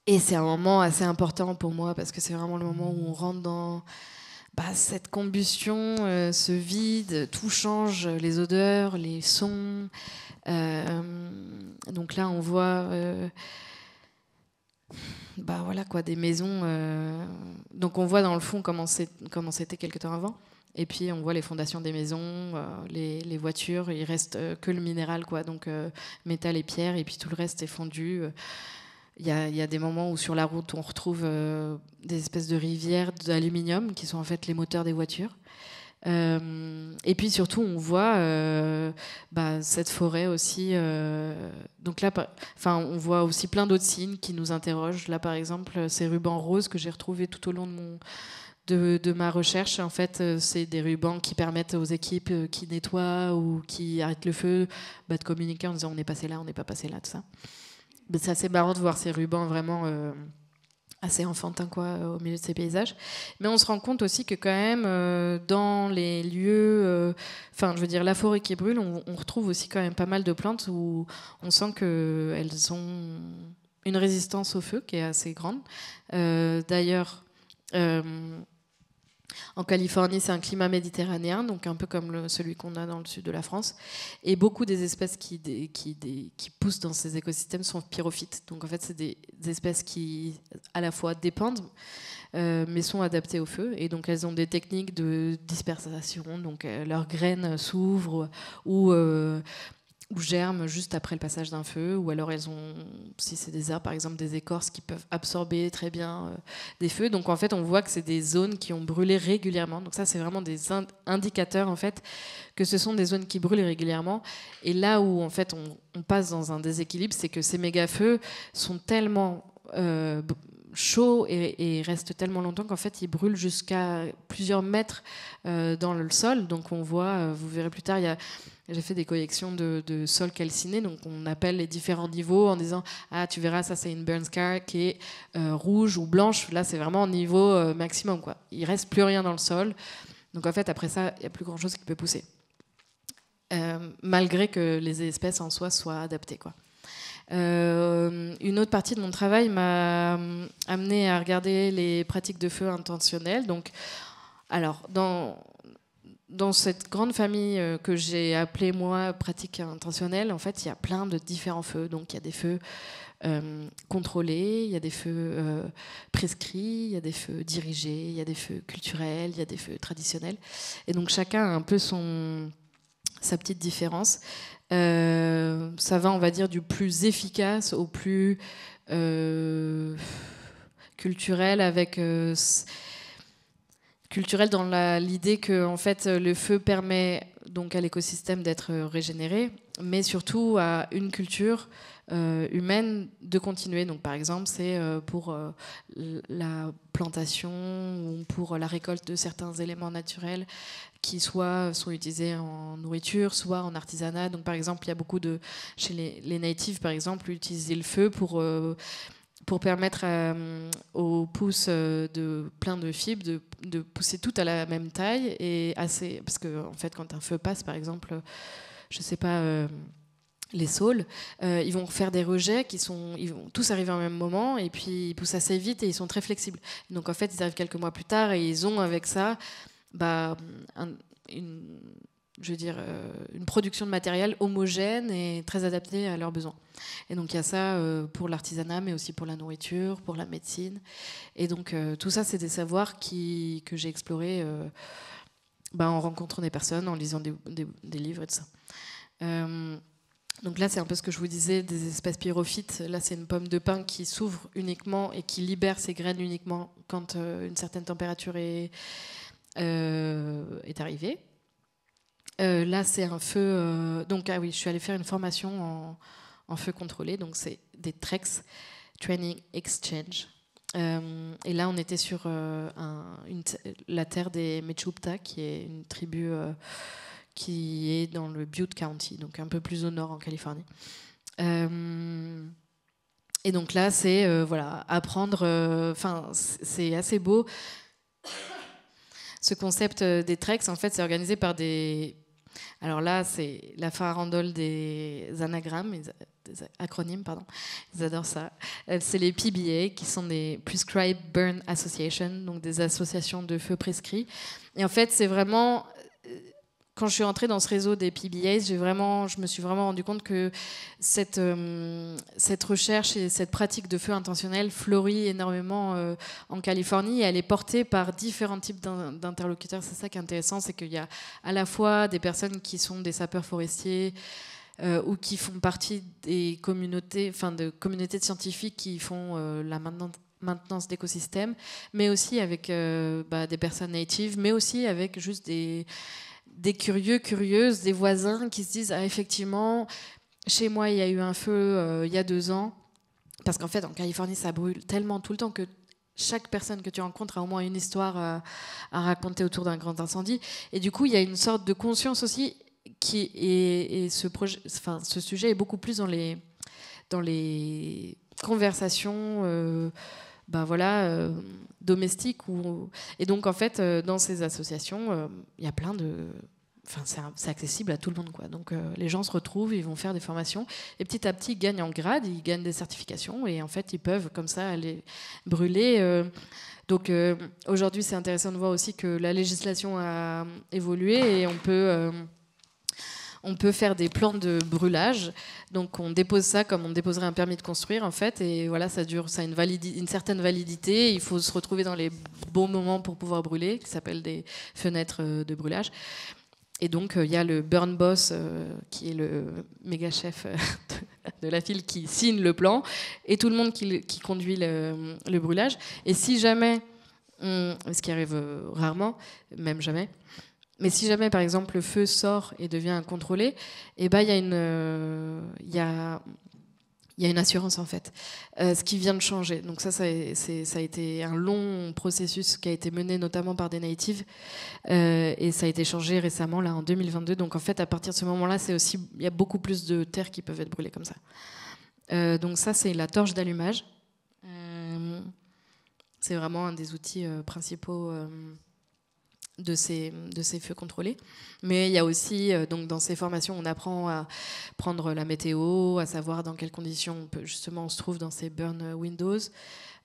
Et c'est un moment assez important pour moi parce que c'est vraiment le moment où on rentre dans cette combustion, ce vide, tout change, les odeurs, les sons... donc là, on voit voilà, quoi, des maisons. Donc on voit dans le fond comment c'était quelque temps avant. Et puis on voit les fondations des maisons, les voitures. Il reste que le minéral, quoi. Donc métal et pierre, et puis tout le reste est fondu. Il y a des moments où sur la route, on retrouve des espèces de rivières d'aluminium qui sont en fait les moteurs des voitures. Et puis surtout on voit cette forêt aussi, donc là on voit aussi plein d'autres signes qui nous interrogent. Là par exemple ces rubans roses que j'ai retrouvés tout au long de ma recherche, en fait c'est des rubans qui permettent aux équipes qui nettoient ou qui arrêtent le feu de communiquer en disant on est passé là, on n'est pas passé là, tout ça. Mais c'est assez marrant de voir ces rubans vraiment assez enfantin, quoi, au milieu de ces paysages. Mais on se rend compte aussi que quand même dans les lieux, je veux dire la forêt qui brûle, on retrouve aussi quand même pas mal de plantes où on sent qu'elles ont une résistance au feu qui est assez grande. D'ailleurs, En Californie, c'est un climat méditerranéen, donc un peu comme celui qu'on a dans le sud de la France. Et beaucoup des espèces qui poussent dans ces écosystèmes sont pyrophytes. Donc en fait, c'est des espèces qui à la fois dépendent, mais sont adaptées au feu. Et donc elles ont des techniques de dispersation. Donc leurs graines s'ouvrent ou germent juste après le passage d'un feu, ou alors elles ont, si c'est des arbres par exemple, des écorces qui peuvent absorber très bien des feux. Donc en fait on voit que c'est des zones qui ont brûlé régulièrement. Donc ça c'est vraiment des indicateurs en fait que ce sont des zones qui brûlent régulièrement. Et là où en fait on passe dans un déséquilibre, c'est que ces méga-feux sont tellement chauds et restent tellement longtemps qu'en fait ils brûlent jusqu'à plusieurs mètres dans le sol. Donc on voit, vous verrez plus tard, j'ai fait des collections de sols calcinés, donc on appelle les différents niveaux en disant ah tu verras ça c'est une burn scar qui est rouge ou blanche, là c'est vraiment niveau maximum quoi. Il reste plus rien dans le sol, donc en fait après ça il n'y a plus grand chose qui peut pousser, malgré que les espèces en soi soient adaptées quoi. Une autre partie de mon travail m'a amené à regarder les pratiques de feu intentionnelles. Donc, alors, dans cette grande famille que j'ai appelée, moi, pratiques intentionnelles, en fait, il y a plein de différents feux. Donc, il y a des feux contrôlés, il y a des feux prescrits, il y a des feux dirigés, il y a des feux culturels, il y a des feux traditionnels. Et donc, chacun a un peu sa petite différence. Ça va, on va dire, du plus efficace au plus culturel, avec culturel dans l'idée que en fait le feu permet donc à l'écosystème d'être régénéré, mais surtout à une culture humaine de continuer. Donc par exemple c'est pour la plantation ou pour la récolte de certains éléments naturels qui soit sont utilisés en nourriture, soit en artisanat. Donc par exemple, il y a beaucoup chez les natives, par exemple, utiliser le feu pour permettre aux pousses de plein de fibres de pousser toutes à la même taille et assez, parce que en fait, quand un feu passe, par exemple, je sais pas. Les saules, ils vont faire des rejets ils vont tous arriver en même moment et puis ils poussent assez vite et ils sont très flexibles. Donc en fait, ils arrivent quelques mois plus tard et ils ont avec ça une production de matériel homogène et très adaptée à leurs besoins. Et donc il y a ça pour l'artisanat, mais aussi pour la nourriture, pour la médecine. Et donc tout ça, c'est des savoirs que j'ai explorés en rencontrant des personnes, en lisant des livres et tout ça. Donc là, c'est un peu ce que je vous disais, des espèces pyrophytes. Là, c'est une pomme de pin qui s'ouvre uniquement et qui libère ses graines uniquement quand une certaine température est arrivée. Là, c'est un feu... donc, ah oui, je suis allée faire une formation en feu contrôlé. Donc, c'est des TREX, Training Exchange. Et là, on était sur la terre des Mechoopta, qui est une tribu... qui est dans le Butte County, donc un peu plus au nord en Californie. Et donc là, c'est apprendre. C'est assez beau. Ce concept des treks, en fait, c'est organisé par des. Alors là, c'est la farandole des anagrammes, des acronymes, pardon. Ils adorent ça. C'est les PBA, qui sont des Prescribed Burn Association, donc des associations de feu prescrits. Et en fait, c'est vraiment. Quand je suis entrée dans ce réseau des PBAs, je me suis vraiment rendu compte que cette recherche et cette pratique de feu intentionnel fleurit énormément en Californie et elle est portée par différents types d'interlocuteurs. C'est ça qui est intéressant, c'est qu'il y a à la fois des personnes qui sont des sapeurs forestiers ou qui font partie des communautés, de scientifiques qui font la maintenance d'écosystèmes, mais aussi avec des personnes natives, mais aussi avec juste des curieux, curieuses, des voisins qui se disent ah, effectivement, chez moi il y a eu un feu il y a 2 ans, parce qu'en fait en Californie ça brûle tellement tout le temps que chaque personne que tu rencontres a au moins une histoire à raconter autour d'un grand incendie, et du coup il y a une sorte de conscience aussi ce sujet est beaucoup plus dans les conversations domestiques et donc en fait dans ces associations il y a plein enfin, c'est accessible à tout le monde, quoi. Donc les gens se retrouvent, ils vont faire des formations et petit à petit ils gagnent en grade, ils gagnent des certifications et en fait ils peuvent comme ça aller brûler. Donc aujourd'hui c'est intéressant de voir aussi que la législation a évolué et on peut faire des plans de brûlage. Donc on dépose ça comme on déposerait un permis de construire en fait, et voilà, ça a une certaine validité. Il faut se retrouver dans les bons moments pour pouvoir brûler, qui s'appellent des fenêtres de brûlage. Et donc il y a le burn boss qui est le méga chef de la file qui signe le plan et tout le monde qui conduit le brûlage. Et si jamais, ce qui arrive rarement, même jamais, mais si jamais, par exemple, le feu sort et devient incontrôlé, eh ben, il y a une assurance, en fait, ce qui vient de changer. Donc ça a été un long processus qui a été mené notamment par des natives, et ça a été changé récemment, là, en 2022. Donc en fait, à partir de ce moment-là, il y a beaucoup plus de terres qui peuvent être brûlées comme ça. Donc ça, c'est la torche d'allumage. C'est vraiment un des outils principaux de ces feux contrôlés. Mais il y a aussi, donc dans ces formations, on apprend à prendre la météo, à savoir dans quelles conditions on se trouve dans ces burn windows.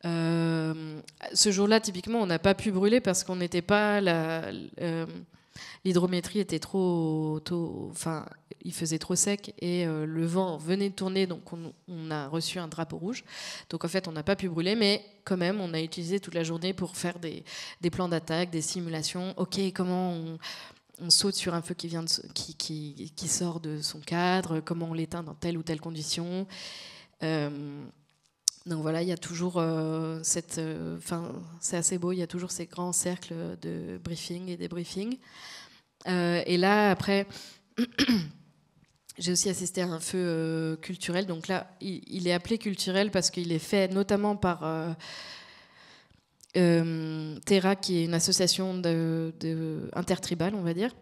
Ce jour-là, typiquement, on n'a pas pu brûler parce qu'on n'était pas l'hydrométrie était enfin, il faisait trop sec et le vent venait de tourner, donc on a reçu un drapeau rouge. Donc en fait, on n'a pas pu brûler, mais quand même, on a utilisé toute la journée pour faire des plans d'attaque, des simulations. Ok, comment on saute sur un feu qui sort de son cadre, comment on l'éteint dans telle ou telle condition. Donc voilà, il y a toujours c'est assez beau, il y a toujours ces grands cercles de briefing et débriefing. Et là, après, j'ai aussi assisté à un feu culturel. Donc là, il est appelé culturel parce qu'il est fait notamment par Terra, qui est une association intertribale, on va dire.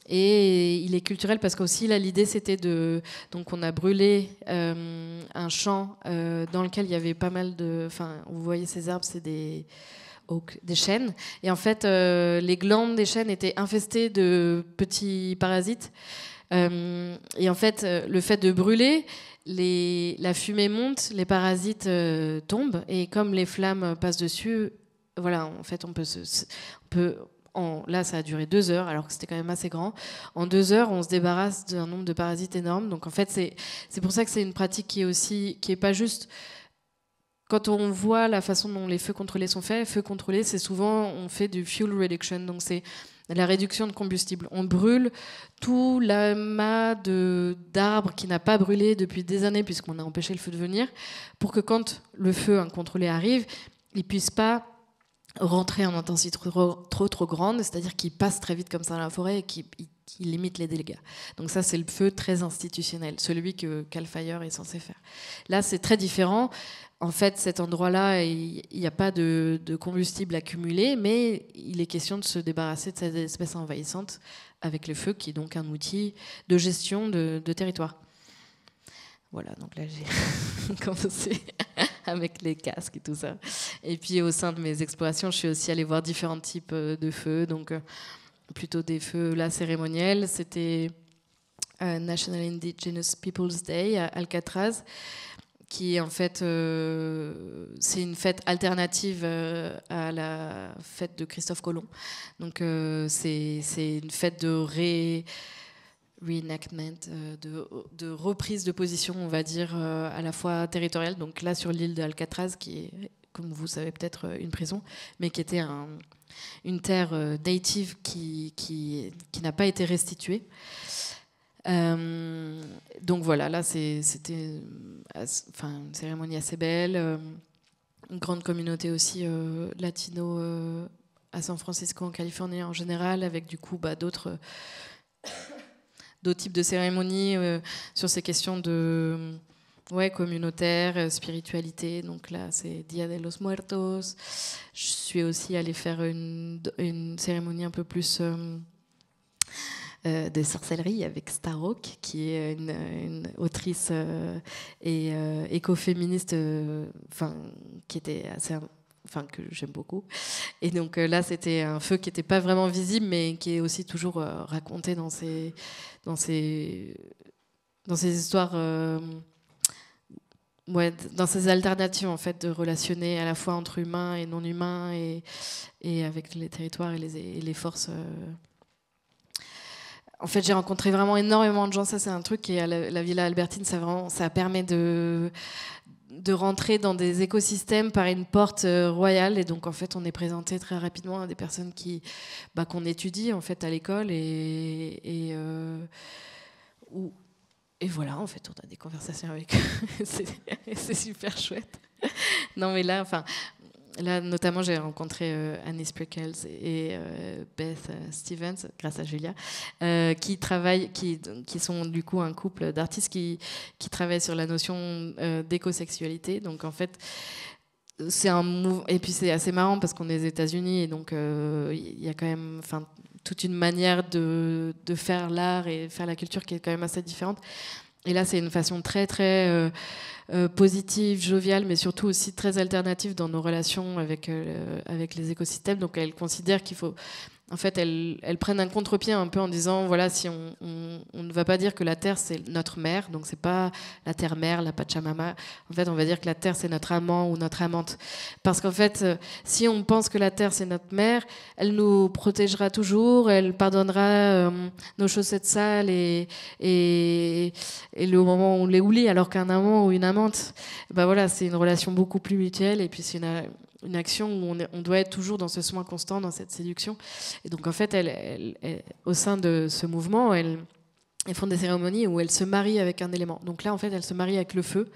Et il est culturel parce qu'aussi là l'idée c'était donc on a brûlé un champ dans lequel il y avait pas mal vous voyez ces arbres, c'est des chênes, et en fait les glandes des chênes étaient infestées de petits parasites, et en fait le fait de brûler, la fumée monte, les parasites tombent, et comme les flammes passent dessus, voilà, en fait on peut là, ça a duré 2 heures, alors que c'était quand même assez grand. En 2 heures, on se débarrasse d'un nombre de parasites énorme. Donc, en fait, c'est pour ça que c'est une pratique qui est pas juste. Quand on voit la façon dont les feux contrôlés sont faits, feux contrôlés, c'est souvent, on fait du fuel reduction. Donc, c'est la réduction de combustible. On brûle tout l'amas d'arbres qui n'a pas brûlé depuis des années, puisqu'on a empêché le feu de venir, pour que quand le feu incontrôlé arrive, il puisse pas rentrer en intensité trop grande, c'est-à-dire qu'il passe très vite comme ça dans la forêt et qu'il limite les dégâts. Donc ça, c'est le feu très institutionnel, celui que Cal Fire est censé faire. Là, c'est très différent. En fait, cet endroit-là, il n'y a pas de combustible accumulé, mais il est question de se débarrasser de cette espèce envahissante avec le feu, qui est donc un outil de gestion de territoire. Voilà, donc là, j'ai commencé avec les casques et tout ça. Et puis, au sein de mes explorations, je suis aussi allée voir différents types de feux. Donc, plutôt des feux là cérémoniels. C'était National Indigenous Peoples Day à Alcatraz, qui est en fait, c'est une fête alternative à la fête de Christophe Colomb. Donc, c'est une fête de reenactment, de reprise de position, on va dire, à la fois territoriale. Donc là, sur l'île d'Alcatraz, qui est, comme vous savez peut-être, une prison, mais qui était une terre native qui n'a pas été restituée. Donc voilà, là, c'était une cérémonie assez belle. Une grande communauté aussi latino à San Francisco, en Californie en général, avec du coup d'autres types de cérémonies sur ces questions de communautaire, spiritualité. Donc là, c'est Dia de los Muertos. Je suis aussi allée faire une cérémonie un peu plus de sorcellerie avec Starhawk, qui est une autrice et écoféministe, qui était assez enfin que j'aime beaucoup. Et donc là, c'était un feu qui n'était pas vraiment visible, mais qui est aussi toujours raconté dans ces histoires, dans ces alternatives en fait, de relationner à la fois entre humains et non humains et avec les territoires et les forces. En fait, j'ai rencontré vraiment énormément de gens. Ça, c'est un truc qui est à la Villa Albertine. Ça permet de rentrer dans des écosystèmes par une porte royale. Et donc, en fait, on est présenté très rapidement à des personnes qu'on étudie en fait à l'école et voilà, en fait, on a des conversations avec eux. C'est super chouette. Non, mais là, notamment, j'ai rencontré Annie Sprickles et Beth Stevens, grâce à Julia, qui sont du coup un couple d'artistes qui travaillent sur la notion d'écosexualité. Donc, en fait, c'est et puis c'est assez marrant parce qu'on est aux États-Unis et donc il y a quand même, toute une manière de faire l'art et faire la culture qui est quand même assez différente. Et là, c'est une façon très, très positive, joviale, mais surtout aussi très alternative dans nos relations avec les écosystèmes. Donc, elle considère qu'il faut... En fait, elles prennent un contre-pied un peu en disant, voilà, si on ne va pas dire que la Terre, c'est notre mère, donc c'est pas la Terre-mère, la Pachamama. En fait, on va dire que la Terre, c'est notre amant ou notre amante. Parce qu'en fait, si on pense que la Terre, c'est notre mère, elle nous protégera toujours, elle pardonnera nos chaussettes sales et le moment où on les oublie, alors qu'un amant ou une amante, voilà, c'est une relation beaucoup plus mutuelle et puis c'est une action où on doit être toujours dans ce soin constant, dans cette séduction. Et donc, en fait, elle, au sein de ce mouvement, elles font des cérémonies où elles se marient avec un élément. Donc là, en fait, elles se marient avec le feu,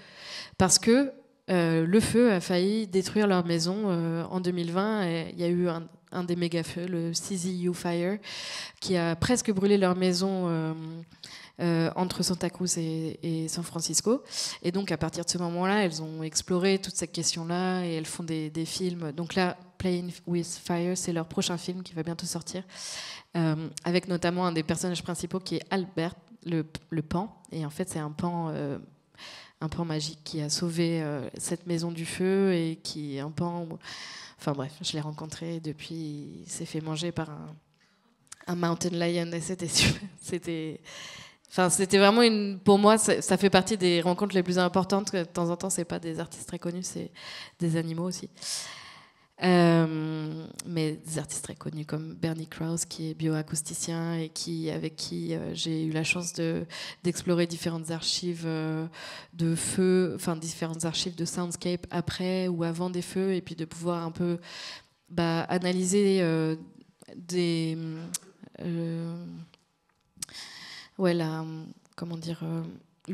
parce que le feu a failli détruire leur maison en 2020. Il y a eu un des méga-feux, le CZU Fire, qui a presque brûlé leur maison entre Santa Cruz et San Francisco. Et donc, à partir de ce moment-là, elles ont exploré toute cette question-là et elles font des films. Donc là, Playing with Fire, c'est leur prochain film qui va bientôt sortir, avec notamment un des personnages principaux qui est Albert, le pan. Et en fait, c'est un pan magique qui a sauvé cette maison du feu et qui est un pan... Enfin bref, je l'ai rencontré et depuis, il s'est fait manger par un mountain lion et c'était super. C'était vraiment pour moi, ça fait partie des rencontres les plus importantes. De temps en temps, c'est pas des artistes très connus, c'est des animaux aussi. Mais des artistes très connus comme Bernie Krause, qui est bioacousticien et avec qui j'ai eu la chance d'explorer différentes archives de feux, différentes archives de soundscape après ou avant des feux, et puis de pouvoir un peu analyser le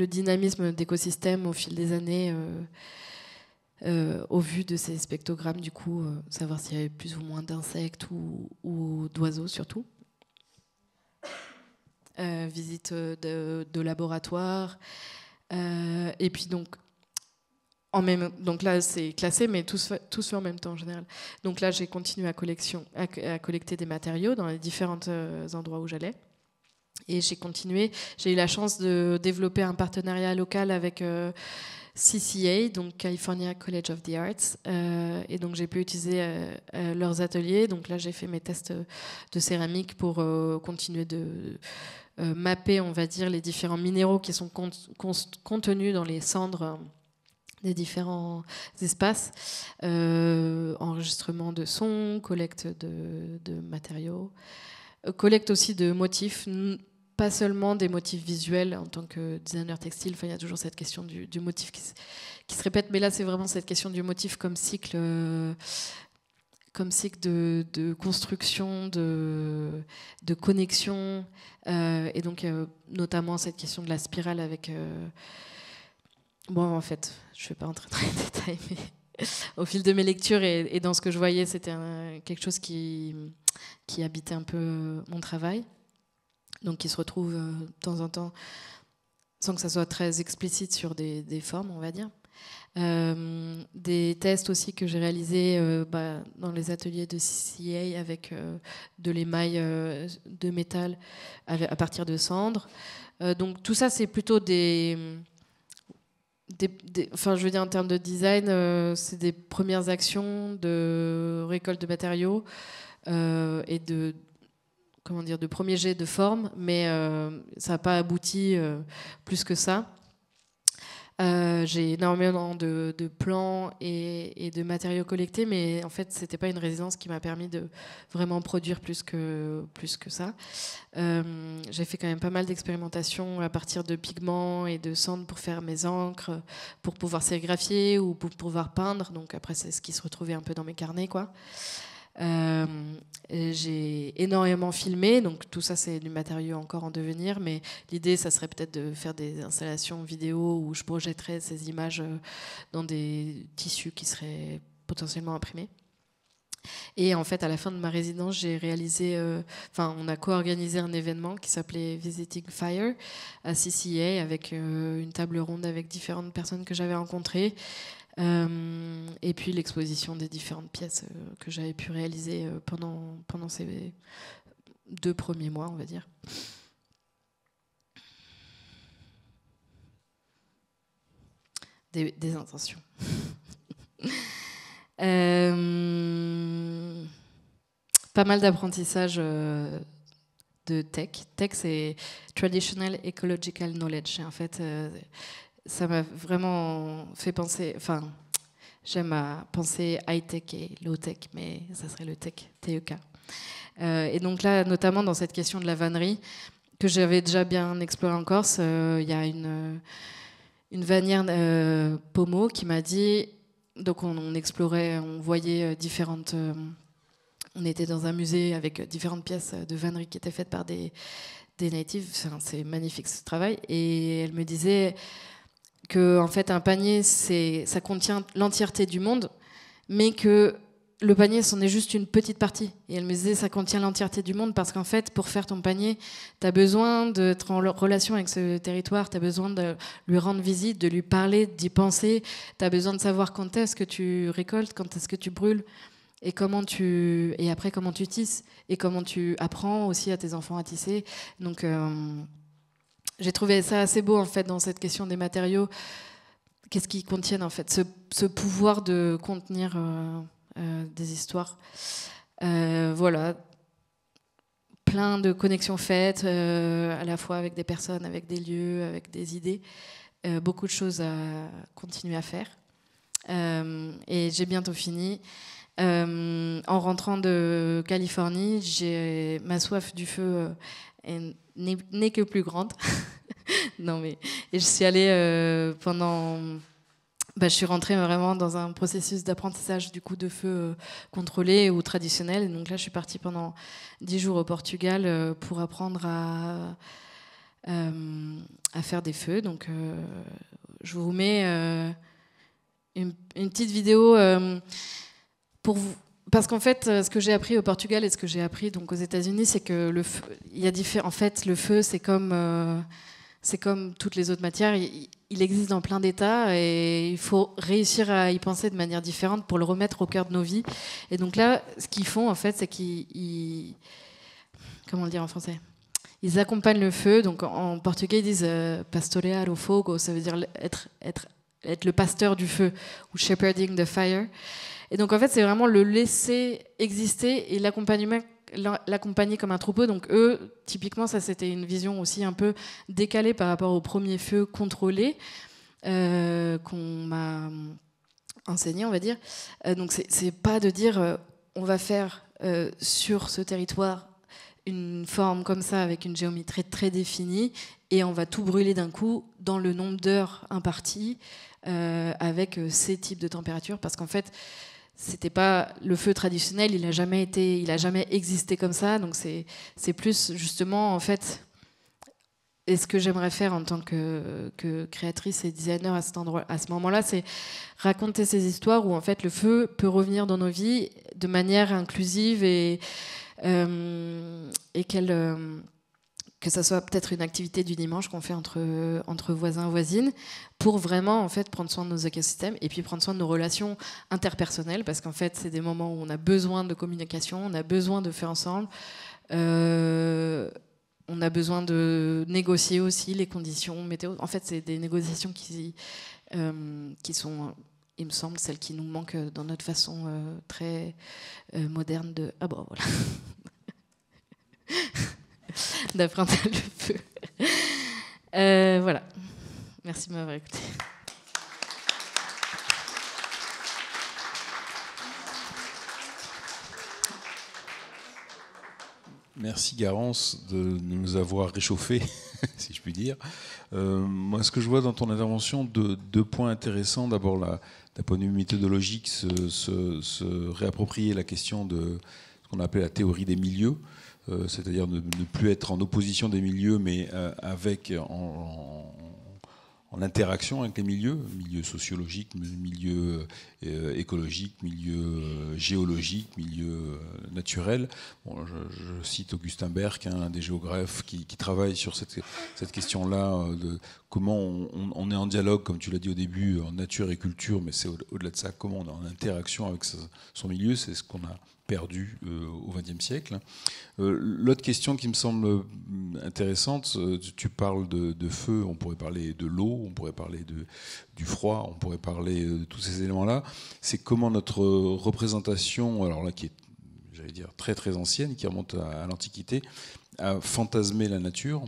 dynamisme d'écosystèmes au fil des années au vu de ces spectrogrammes, du coup, savoir s'il y avait plus ou moins d'insectes ou d'oiseaux surtout. Visite de laboratoire. Et puis donc là, c'est classé, mais tout se fait en même temps en général. Donc là, j'ai continué à collecter des matériaux dans les différents endroits où j'allais. Et j'ai eu la chance de développer un partenariat local avec CCA, donc California College of the Arts. Et donc j'ai pu utiliser leurs ateliers. Donc là, j'ai fait mes tests de céramique pour continuer de mapper, on va dire, les différents minéraux qui sont contenus dans les cendres des différents espaces, enregistrement de sons, collecte de matériaux, collecte aussi de motifs, pas seulement des motifs visuels en tant que designer textile. Il y a toujours cette question du motif qui se répète, mais là c'est vraiment cette question du motif comme cycle de construction, de connexion, et donc notamment cette question de la spirale avec... en fait, je ne vais pas entrer dans les détails, mais au fil de mes lectures et dans ce que je voyais, c'était quelque chose qui habitait un peu mon travail, donc qui se retrouve de temps en temps, sans que ça soit très explicite sur des formes, on va dire. Des tests aussi que j'ai réalisés dans les ateliers de CCA avec de l'émail de métal à partir de cendres. Donc tout ça, c'est plutôt des enfin, je veux dire, en termes de design, c'est des premières actions de récolte de matériaux et comment dire, de premier jet de forme, mais ça n'a pas abouti plus que ça. J'ai énormément de plans et de matériaux collectés, mais en fait, c'était pas une résidence qui m'a permis de vraiment produire plus que ça. J'ai fait quand même pas mal d'expérimentations à partir de pigments et de cendres pour faire mes encres, pour pouvoir sérigraphier ou pour pouvoir peindre. Donc après, c'est ce qui se retrouvait un peu dans mes carnets, quoi. J'ai énormément filmé, donc tout ça c'est du matériau encore en devenir, mais l'idée ça serait peut-être de faire des installations vidéo où je projetterais ces images dans des tissus qui seraient potentiellement imprimés. Et en fait, à la fin de ma résidence, j'ai réalisé, on a co-organisé un événement qui s'appelait Visiting Fire à CCA avec une table ronde avec différentes personnes que j'avais rencontrées. Et puis l'exposition des différentes pièces que j'avais pu réaliser pendant ces 2 premiers mois, on va dire. Des intentions. Pas mal d'apprentissage de tech. Tech, c'est Traditional Ecological Knowledge. En fait, ça m'a vraiment fait penser... Enfin, j'aime à penser high-tech et low-tech, mais ça serait le tech, TEK. Et donc là, notamment dans cette question de la vannerie, que j'avais déjà bien exploré en Corse, il y a une vannière Pomo qui m'a dit... Donc on explorait, on voyait différentes... on était dans un musée avec différentes pièces de vannerie qui étaient faites par des natives. Enfin, c'est magnifique ce travail. Et elle me disait que en fait, un panier, ça contient l'entièreté du monde, mais que le panier, c'en est juste une petite partie. Et elle me disait, ça contient l'entièreté du monde parce qu'en fait, pour faire ton panier, tu as besoin d'être en relation avec ce territoire, tu as besoin de lui rendre visite, de lui parler, d'y penser, tu as besoin de savoir quand est-ce que tu récoltes, quand est-ce que tu brûles, et après comment tu tisses, et comment tu apprends aussi à tes enfants à tisser. Donc, j'ai trouvé ça assez beau, en fait, dans cette question des matériaux. Qu'est-ce qu'ils contiennent, en fait, ce pouvoir de contenir... des histoires. Voilà. Plein de connexions faites, à la fois avec des personnes, avec des lieux, avec des idées. Beaucoup de choses à continuer à faire. Et j'ai bientôt fini. En rentrant de Californie, ma soif du feu n'est que plus grande. Non, mais et je suis allée pendant... je suis rentrée vraiment dans un processus d'apprentissage du coup de feu contrôlé ou traditionnel. Et donc là, je suis partie pendant 10 jours au Portugal pour apprendre à faire des feux. Donc, je vous mets une petite vidéo pour vous. Parce qu'en fait, ce que j'ai appris au Portugal et ce que j'ai appris donc aux États-Unis, c'est que le feu, en fait, le feu, c'est comme toutes les autres matières, il existe dans plein d'états et il faut réussir à y penser de manière différente pour le remettre au cœur de nos vies. Et donc là, ce qu'ils font, en fait, c'est qu'ils... Comment le dire en français ? Ils accompagnent le feu. Donc en portugais, ils disent pastorear o fogo, ça veut dire être le pasteur du feu, ou shepherding the fire. Et donc en fait, c'est vraiment le laisser exister et l'accompagner comme un troupeau. Donc eux, typiquement, ça c'était une vision aussi un peu décalée par rapport au premier feu contrôlé qu'on m'a enseigné, on va dire. Donc c'est pas de dire on va faire sur ce territoire une forme comme ça avec une géométrie très définie et on va tout brûler d'un coup dans le nombre d'heures imparties avec ces types de températures, parce qu'en fait c'était pas le feu traditionnel, il a jamais existé comme ça. Donc c'est plus justement en fait, et ce que j'aimerais faire en tant que créatrice et designer à ce moment-là, c'est raconter ces histoires où en fait le feu peut revenir dans nos vies de manière inclusive et que ça soit peut-être une activité du dimanche qu'on fait entre voisins voisines, pour vraiment en fait prendre soin de nos écosystèmes et puis prendre soin de nos relations interpersonnelles, parce qu'en fait c'est des moments où on a besoin de communication, on a besoin de faire ensemble, on a besoin de négocier aussi les conditions météo. En fait c'est des négociations qui sont, il me semble, celles qui nous manquent dans notre façon très moderne de... Ah bon, voilà. d'apprendre le feu. Voilà. Merci de m'avoir écouté. Merci Garance de nous avoir réchauffés, si je puis dire. Moi, ce que je vois dans ton intervention, deux points intéressants. D'abord, d'un point de vue méthodologique, se réapproprier la question de ce qu'on appelle la théorie des milieux, c'est-à-dire ne plus être en opposition des milieux, mais en interaction avec les milieux sociologiques, milieux écologiques, milieux géologiques, milieux naturels. Bon, je cite Augustin Berck, un des géographes qui travaille sur cette question-là, de comment on est en dialogue, comme tu l'as dit au début, en nature et culture, mais c'est au-delà de ça, comment on est en interaction avec son milieu, c'est ce qu'on a perdu au XXe siècle. L'autre question qui me semble intéressante, tu parles de feu, on pourrait parler de l'eau, on pourrait parler du froid, on pourrait parler de tous ces éléments-là. C'est comment notre représentation, alors là qui est, j'allais dire, très très ancienne, qui remonte à l'Antiquité, a fantasmé la nature,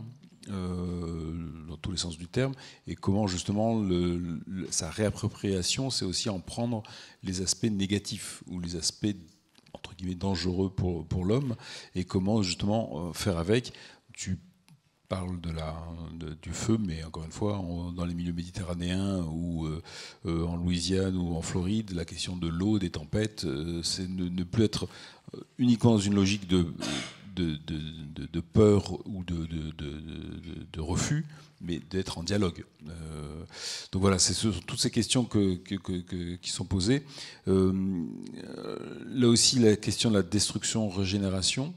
dans tous les sens du terme, et comment justement sa réappropriation, c'est aussi en prendre les aspects négatifs ou les aspects entre guillemets dangereux pour l'homme, et comment justement faire avec. Tu parles du feu, mais encore une fois, dans les milieux méditerranéens ou en Louisiane ou en Floride, la question de l'eau, des tempêtes, c'est ne plus être uniquement dans une logique de peur ou de refus, mais d'être en dialogue. Donc voilà, c'est toutes ces questions qui sont posées. Là aussi, la question de la destruction-régénération,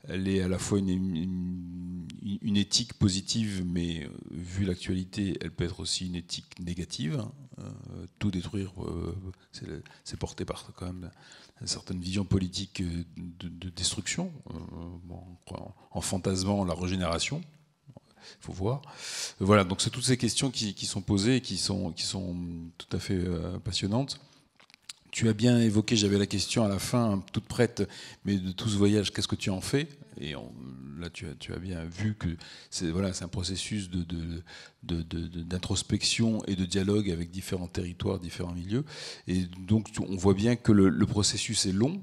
elle est à la fois une éthique positive, mais vu l'actualité, elle peut être aussi une éthique négative. Tout détruire, c'est porté par quand même une certaine vision politique de destruction, en fantasmant la régénération. Il faut voir. Voilà, donc c'est toutes ces questions qui sont posées et qui sont tout à fait passionnantes. Tu as bien évoqué, j'avais la question à la fin, toute prête, mais de tout ce voyage, qu'est-ce que tu en fais? Et là, tu as bien vu que c'est un processus d'introspection et de dialogue avec différents territoires, différents milieux. Et donc, on voit bien que le processus est long,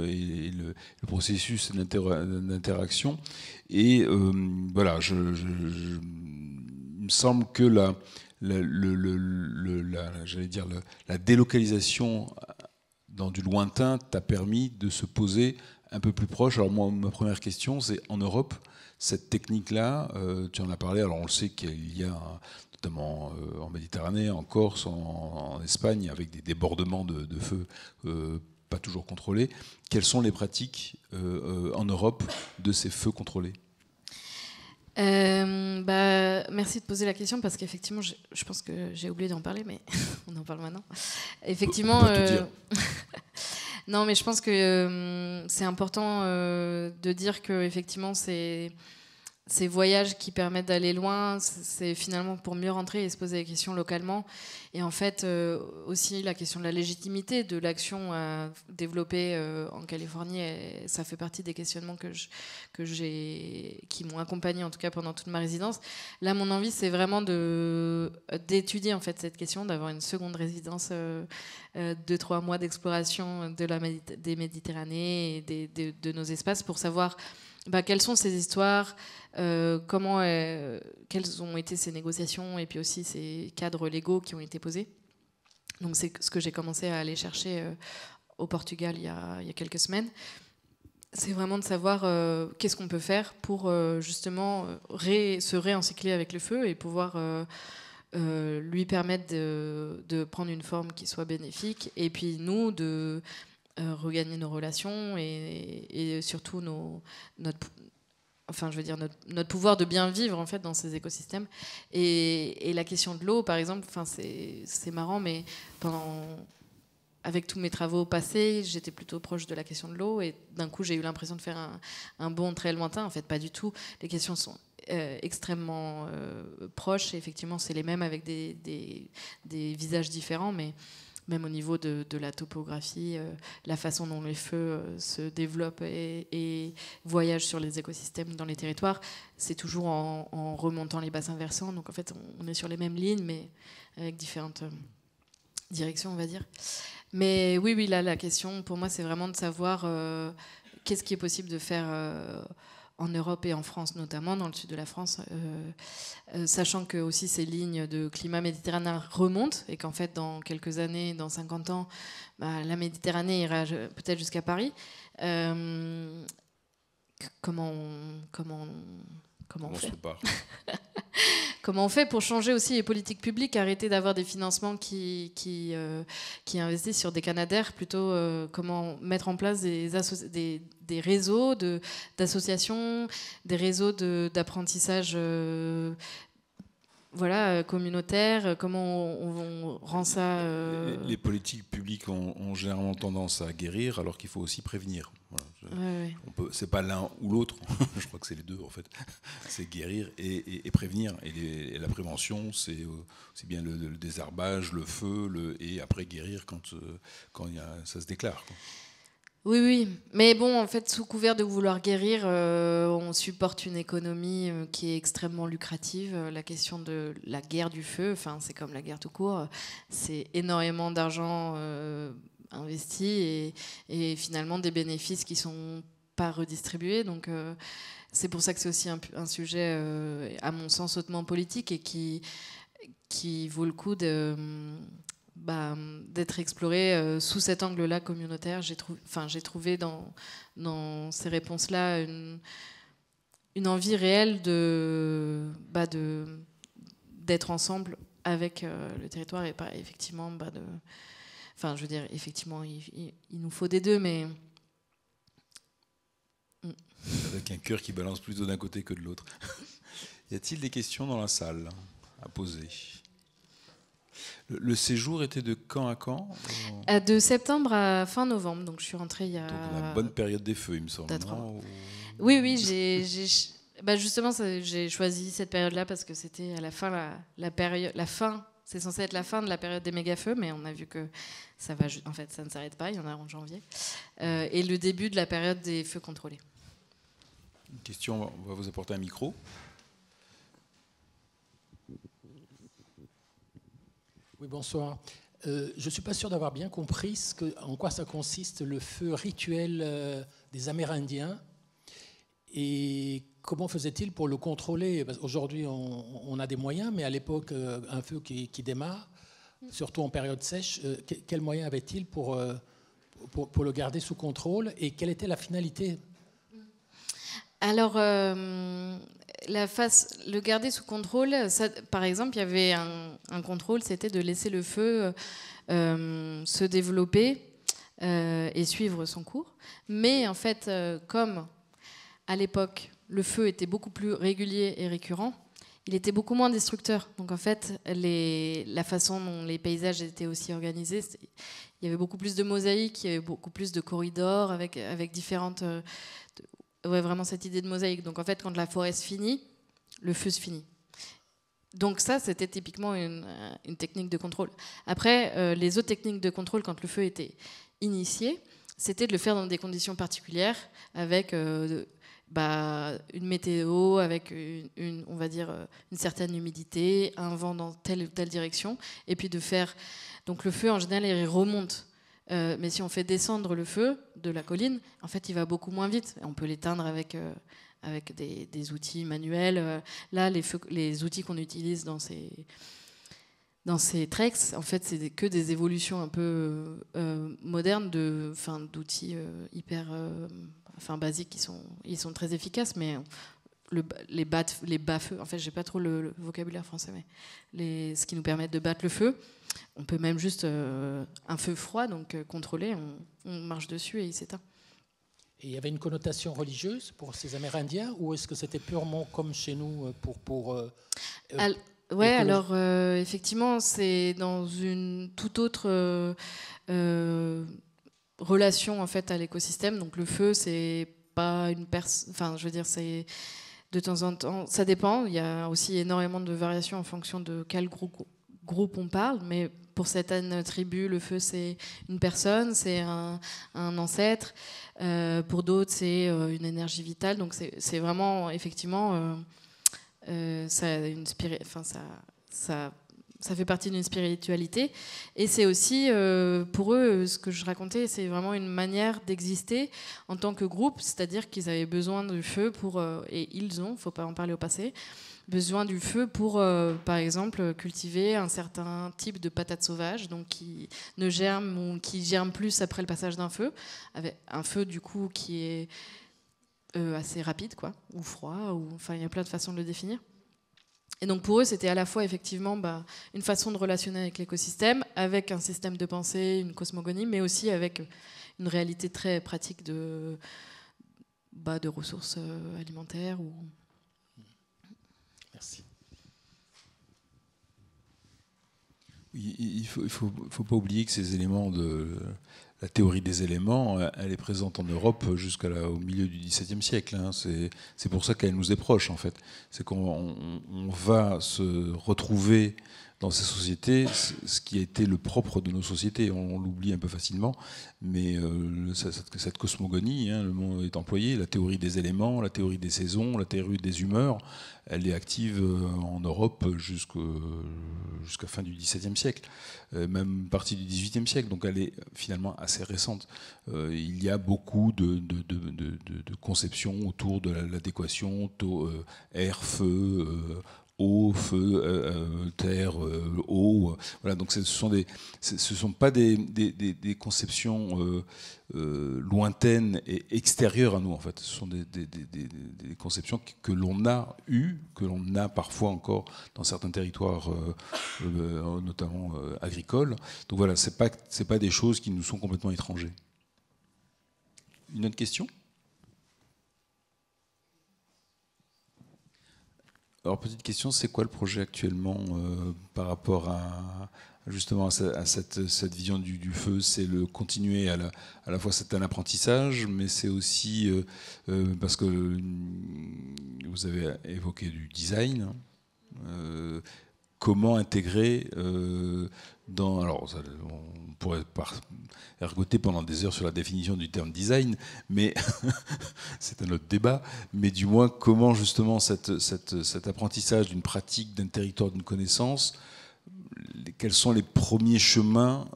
et le processus d'interaction. Et voilà, il me semble que j'allais dire la délocalisation dans du lointain t'a permis de se poser un peu plus proche. Alors moi, ma première question, c'est en Europe, cette technique-là, tu en as parlé, alors on le sait qu'il y a notamment en Méditerranée, en Corse, en Espagne, avec des débordements de feu pas toujours contrôlés. Quelles sont les pratiques en Europe de ces feux contrôlés ? Merci de poser la question parce qu'effectivement, je pense que j'ai oublié d'en parler, mais on en parle maintenant. Effectivement, non, mais je pense que c'est important de dire que effectivement, ces voyages qui permettent d'aller loin, c'est finalement pour mieux rentrer et se poser des questions localement. Et en fait, aussi la question de la légitimité de l'action à développer en Californie, ça fait partie des questionnements qui m'ont accompagnée en tout cas pendant toute ma résidence. Là, mon envie, c'est vraiment d'étudier en fait cette question, d'avoir une seconde résidence, 2-3 mois d'exploration des Méditerranées et de nos espaces pour savoir quelles sont ces histoires, quelles ont été ces négociations et puis aussi ces cadres légaux qui ont été posés. Donc c'est ce que j'ai commencé à aller chercher au Portugal il y a quelques semaines. C'est vraiment de savoir qu'est-ce qu'on peut faire pour justement se réencycler avec le feu et pouvoir lui permettre de prendre une forme qui soit bénéfique et puis nous de regagner nos relations et surtout notre pouvoir de bien vivre en fait dans ces écosystèmes. Et la question de l'eau, par exemple, c'est marrant, mais avec tous mes travaux passés, j'étais plutôt proche de la question de l'eau et d'un coup j'ai eu l'impression de faire un bond très lointain. En fait, pas du tout. Les questions sont extrêmement proches. Et effectivement, c'est les mêmes avec des visages différents, mais même au niveau de la topographie, la façon dont les feux se développent et voyagent sur les écosystèmes dans les territoires, c'est toujours en remontant les bassins versants. Donc en fait, on est sur les mêmes lignes, mais avec différentes directions, on va dire. Mais oui, là, la question, pour moi, c'est vraiment de savoir qu'est-ce qui est possible de faire en Europe et en France, notamment dans le sud de la France, sachant que aussi ces lignes de climat méditerranéen remontent et qu'en fait, dans quelques années, dans 50 ans, la Méditerranée ira peut-être jusqu'à Paris. Comment on fait Comment on fait pour changer aussi les politiques publiques, arrêter d'avoir des financements qui investissent sur des canadaires, plutôt comment mettre en place des réseaux d'associations, des réseaux d'apprentissage communautaire, comment on rend ça... Les politiques publiques ont généralement tendance à guérir, alors qu'il faut aussi prévenir. Voilà. C'est pas l'un ou l'autre, je crois que c'est les deux en fait. C'est guérir et prévenir. Et la prévention, c'est bien le désherbage, le feu, et après guérir quand ça se déclare, quoi. Oui, mais bon, en fait, sous couvert de vouloir guérir, on supporte une économie qui est extrêmement lucrative. La question de la guerre du feu, enfin, c'est comme la guerre tout court, c'est énormément d'argent investi et finalement des bénéfices qui sont pas redistribués. Donc, c'est pour ça que c'est aussi un sujet, à mon sens, hautement politique et qui vaut le coup d'être exploré sous cet angle-là communautaire. J'ai trouvé dans ces réponses-là une envie réelle d'être ensemble avec le territoire et pas effectivement effectivement il nous faut des deux, mais avec un cœur qui balance plutôt d'un côté que de l'autre. Y a-t-il des questions dans la salle à poser? Le séjour était de quand à quand? De septembre à fin novembre, donc je suis rentrée il y a... Donc la bonne période des feux, il me semble. Oui, justement, j'ai choisi cette période-là parce que c'était à la fin, la fin, c'est censé être la fin de la période des méga-feux, mais on a vu que ça ne s'arrête pas, il y en a en janvier, et le début de la période des feux contrôlés. Une question, on va vous apporter un micro. Oui, bonsoir. Je ne suis pas sûr d'avoir bien compris en quoi ça consiste, le feu rituel des Amérindiens. Et comment faisait-il pour le contrôler? Aujourd'hui, on a des moyens, mais à l'époque, un feu qui démarre, surtout en période sèche, quels moyens avait-il pour le garder sous contrôle? Et quelle était la finalité? Alors, le garder sous contrôle, ça, par exemple, il y avait un contrôle, c'était de laisser le feu se développer et suivre son cours. Mais en fait, comme à l'époque, le feu était beaucoup plus régulier et récurrent, il était beaucoup moins destructeur. Donc en fait, la façon dont les paysages étaient aussi organisés, il y avait beaucoup plus de mosaïques, il y avait beaucoup plus de corridors avec différentes... vraiment cette idée de mosaïque. Donc en fait, quand la forêt se finit, le feu se finit. Donc ça, c'était typiquement une technique de contrôle. Après, les autres techniques de contrôle, quand le feu était initié, c'était de le faire dans des conditions particulières, avec une météo, avec on va dire une certaine humidité, un vent dans telle ou telle direction, et puis de faire... Donc le feu, en général, il remonte. Mais si on fait descendre le feu de la colline, en fait, il va beaucoup moins vite. On peut l'éteindre avec des outils manuels. Là, les outils qu'on utilise dans ces treks, en fait, c'est que des évolutions un peu modernes d'outils hyper basiques. Ils sont très efficaces, mais les bas-feux, en fait, j'ai pas trop le vocabulaire français, mais ce qui nous permet de battre le feu. On peut même juste un feu froid, donc contrôlé, on marche dessus et il s'éteint. Et il y avait une connotation religieuse pour ces Amérindiens, ou est-ce que c'était purement comme chez nous alors effectivement, c'est dans une toute autre relation en fait à l'écosystème. Donc le feu, c'est pas une personne. Enfin, je veux dire, c'est de temps en temps, ça dépend. Il y a aussi énormément de variations en fonction de quel groupe on parle, mais pour certaines tribus, le feu, c'est une personne, c'est un ancêtre. Pour d'autres, c'est une énergie vitale. Donc, c'est vraiment, effectivement, ça fait partie d'une spiritualité. Et c'est aussi, pour eux, ce que je racontais, c'est vraiment une manière d'exister en tant que groupe, c'est-à-dire qu'ils avaient besoin du feu pour, et ils ont, il ne faut pas en parler au passé, besoin du feu pour, par exemple, cultiver un certain type de patates sauvages, donc qui ne germent ou qui germent plus après le passage d'un feu, avec un feu du coup qui est assez rapide, quoi, ou froid, ou enfin il y a plein de façons de le définir. Et donc pour eux, c'était à la fois effectivement une façon de relationner avec l'écosystème, avec un système de pensée, une cosmogonie, mais aussi avec une réalité très pratique de ressources alimentaires. Merci. Il ne faut pas oublier que ces éléments la théorie des éléments, elle est présente en Europe jusqu'au milieu du XVIIe siècle. Hein. C'est pour ça qu'elle nous est proche, en fait. C'est qu'on va se retrouver dans ces sociétés ce qui a été le propre de nos sociétés. On l'oublie un peu facilement, mais cette cosmogonie, hein, le mot est employé, la théorie des éléments, la théorie des saisons, la théorie des humeurs, elle est active en Europe jusqu'à fin du XVIIe siècle, même partie du XVIIIe siècle, donc elle est finalement assez récente. Il y a beaucoup de conceptions autour de l'adéquation air, feu, eau, feu, terre, eau. Voilà, donc ce sont pas des conceptions lointaines et extérieures à nous, en fait. Ce sont des conceptions que l'on a eues, que l'on a parfois encore dans certains territoires, notamment agricoles. Donc voilà, c'est pas des choses qui nous sont complètement étrangères. Une autre question ? Alors, petite question, c'est quoi le projet actuellement par rapport justement à cette vision du feu? C'est le continuer à la fois c'est un apprentissage, mais c'est aussi parce que vous avez évoqué du design. Comment intégrer alors on pourrait ergoter pendant des heures sur la définition du terme design, mais c'est un autre débat, mais du moins comment justement cet apprentissage d'une pratique, d'un territoire, d'une connaissance, quels sont les premiers chemins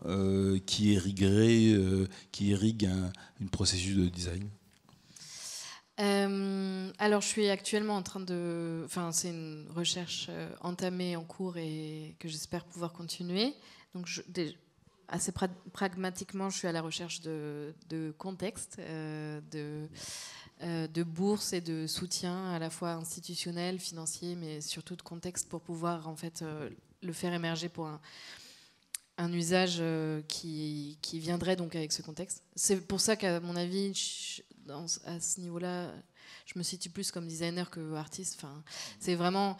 qui irriguent un processus de design? Alors, je suis actuellement en train de... Enfin, c'est une recherche entamée en cours et que j'espère pouvoir continuer. Donc, assez pragmatiquement, je suis à la recherche de contexte, de bourses et de soutien à la fois institutionnel, financier, mais surtout de contexte pour pouvoir en fait le faire émerger pour un usage qui viendrait donc avec ce contexte. C'est pour ça qu'à mon avis, à ce niveau-là, je me situe plus comme designer que artiste. Enfin, c'est vraiment...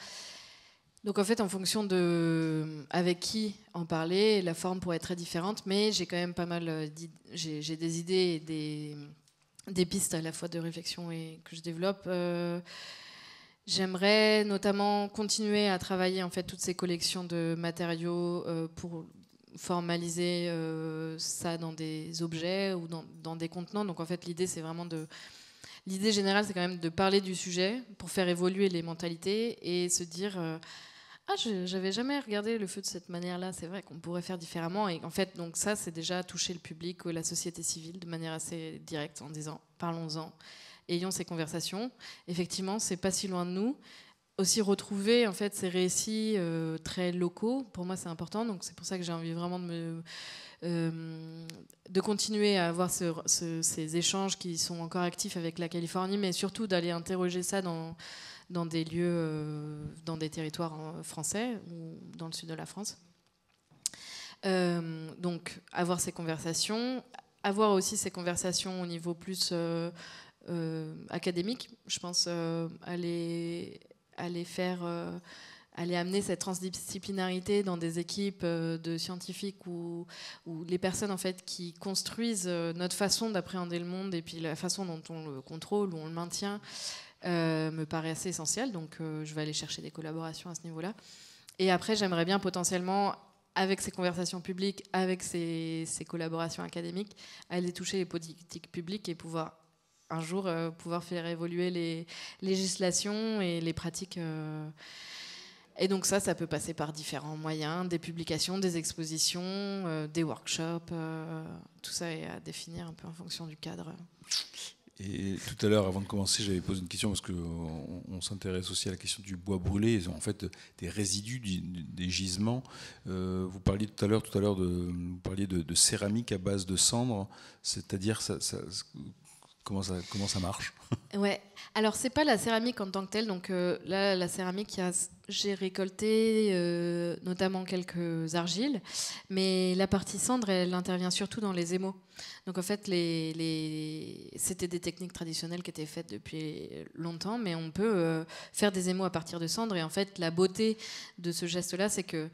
Donc en fait, en fonction de avec qui en parler, la forme pourrait être très différente, mais j'ai quand même pas mal j'ai des idées et des pistes à la fois de réflexion et que je développe. J'aimerais notamment continuer à travailler en fait toutes ces collections de matériaux pour formaliser ça dans des objets ou dans des contenants. Donc en fait, l'idée c'est vraiment l'idée générale, c'est quand même de parler du sujet pour faire évoluer les mentalités et se dire j'avais jamais regardé le feu de cette manière-là. C'est vrai qu'on pourrait faire différemment. Et en fait, donc ça, c'est déjà toucher le public ou la société civile de manière assez directe en disant parlons-en, ayons ces conversations. Effectivement, c'est pas si loin de nous. Aussi retrouver en fait ces récits très locaux. Pour moi, c'est important. Donc c'est pour ça que j'ai envie vraiment de continuer à avoir ces échanges qui sont encore actifs avec la Californie, mais surtout d'aller interroger ça dans des lieux, dans des territoires français ou dans le sud de la France. Donc avoir ces conversations, avoir aussi ces conversations au niveau plus académique. Je pense aller amener cette transdisciplinarité dans des équipes de scientifiques où les personnes en fait qui construisent notre façon d'appréhender le monde et puis la façon dont on le contrôle ou on le maintient me paraît assez essentiel. Donc, je vais aller chercher des collaborations à ce niveau-là. Et après, j'aimerais bien potentiellement, avec ces conversations publiques, avec ces collaborations académiques, aller toucher les politiques publiques et pouvoir un jour pouvoir faire évoluer les législations et les pratiques. Et donc ça peut passer par différents moyens, des publications, des expositions, des workshops. Tout ça est à définir un peu en fonction du cadre. Et tout à l'heure, avant de commencer, j'avais posé une question parce qu'on s'intéresse aussi à la question du bois brûlé, en fait des résidus des gisements. Vous parliez tout à l'heure de céramique à base de cendres, c'est-à-dire comment ça marche? Ouais. Alors c'est pas la céramique en tant que telle. Donc là, la céramique, j'ai récolté notamment quelques argiles, mais la partie cendre, elle intervient surtout dans les émaux. Donc en fait, c'était des techniques traditionnelles qui étaient faites depuis longtemps, mais on peut faire des émaux à partir de cendre. Et en fait, la beauté de ce geste-là, c'est que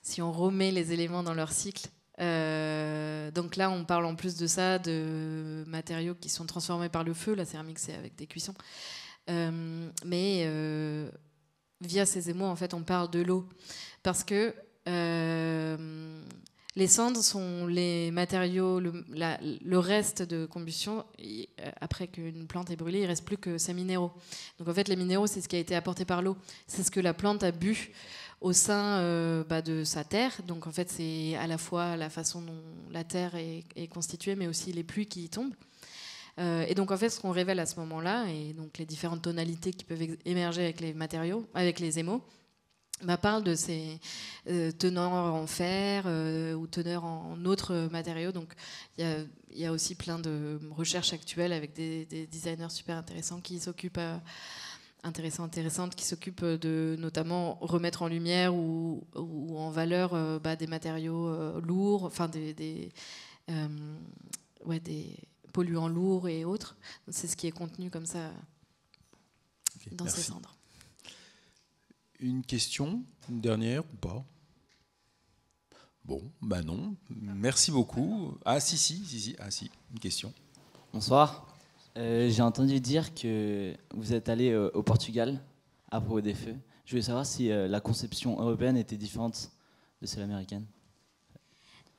si on remet les éléments dans leur cycle. Donc là, on parle en plus de ça de matériaux qui sont transformés par le feu. La céramique, c'est avec des cuissons. Mais via ces émaux, en fait, on parle de l'eau. Parce que les cendres sont les matériaux, le reste de combustion. Après qu'une plante est brûlée, il ne reste plus que ses minéraux. Donc en fait, les minéraux, c'est ce qui a été apporté par l'eau. C'est ce que la plante a bu au sein de sa terre. Donc en fait, c'est à la fois la façon dont la terre est constituée, mais aussi les pluies qui y tombent. Et donc en fait, ce qu'on révèle à ce moment-là, et donc les différentes tonalités qui peuvent émerger avec les matériaux, avec les émaux, parle de ces teneurs en fer ou teneurs en autres matériaux. Donc il y a aussi plein de recherches actuelles avec des designers super intéressants qui s'occupent intéressantes qui s'occupent de notamment remettre en lumière ou en valeur des matériaux lourds, enfin des polluants lourds et autres. C'est ce qui est contenu comme ça dans ces cendres. Une question, une dernière ou pas? Bon, non. Merci beaucoup. Ah si, une question. Bonsoir. J'ai entendu dire que vous êtes allé au Portugal à propos des feux. Je voulais savoir si la conception européenne était différente de celle américaine.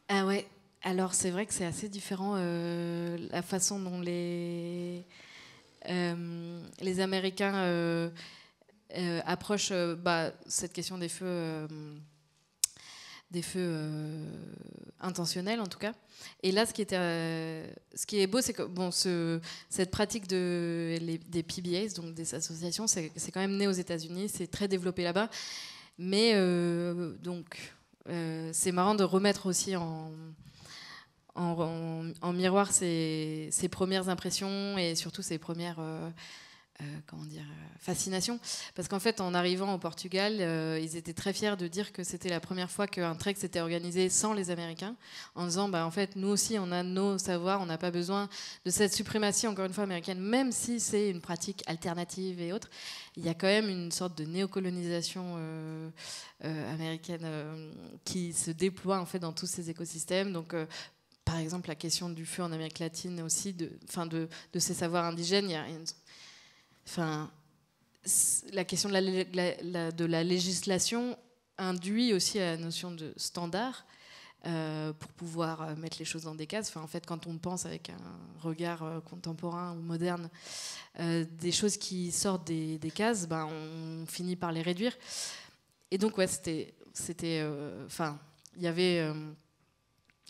Ah ouais, alors c'est vrai que c'est assez différent la façon dont les Américains approchent cette question des feux intentionnels en tout cas. Et là, ce qui est beau, c'est que cette pratique des PBAs, donc des associations, c'est quand même né aux États-Unis, c'est très développé là-bas. Mais c'est marrant de remettre aussi en miroir ces premières impressions et surtout ces premières fascination, parce qu'en fait en arrivant au Portugal ils étaient très fiers de dire que c'était la première fois qu'un trek s'était organisé sans les Américains, en disant en fait nous aussi on a nos savoirs, on n'a pas besoin de cette suprématie encore une fois américaine, même si c'est une pratique alternative et autres. Il y a quand même une sorte de néocolonisation américaine qui se déploie en fait dans tous ces écosystèmes. Donc par exemple la question du feu en Amérique latine aussi, de ces savoirs indigènes, il y a la question de la législation induit aussi la notion de standard pour pouvoir mettre les choses dans des cases. En fait, quand on pense avec un regard contemporain ou moderne, des choses qui sortent des cases, on finit par les réduire. Et donc, ouais, il y avait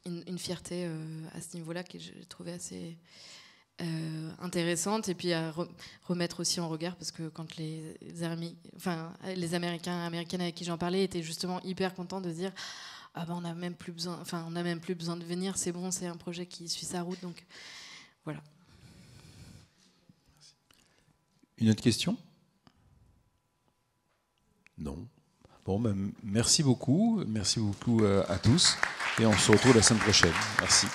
une fierté à ce niveau-là que j'ai trouvé assez intéressante, et puis à remettre aussi en regard, parce que quand les Américains, Américaines avec qui j'en parlais étaient justement hyper contents de dire on n'a même plus besoin de venir, c'est bon, c'est un projet qui suit sa route, donc voilà. Une autre question? Non. Bon, merci beaucoup à tous, et on se retrouve la semaine prochaine. Merci.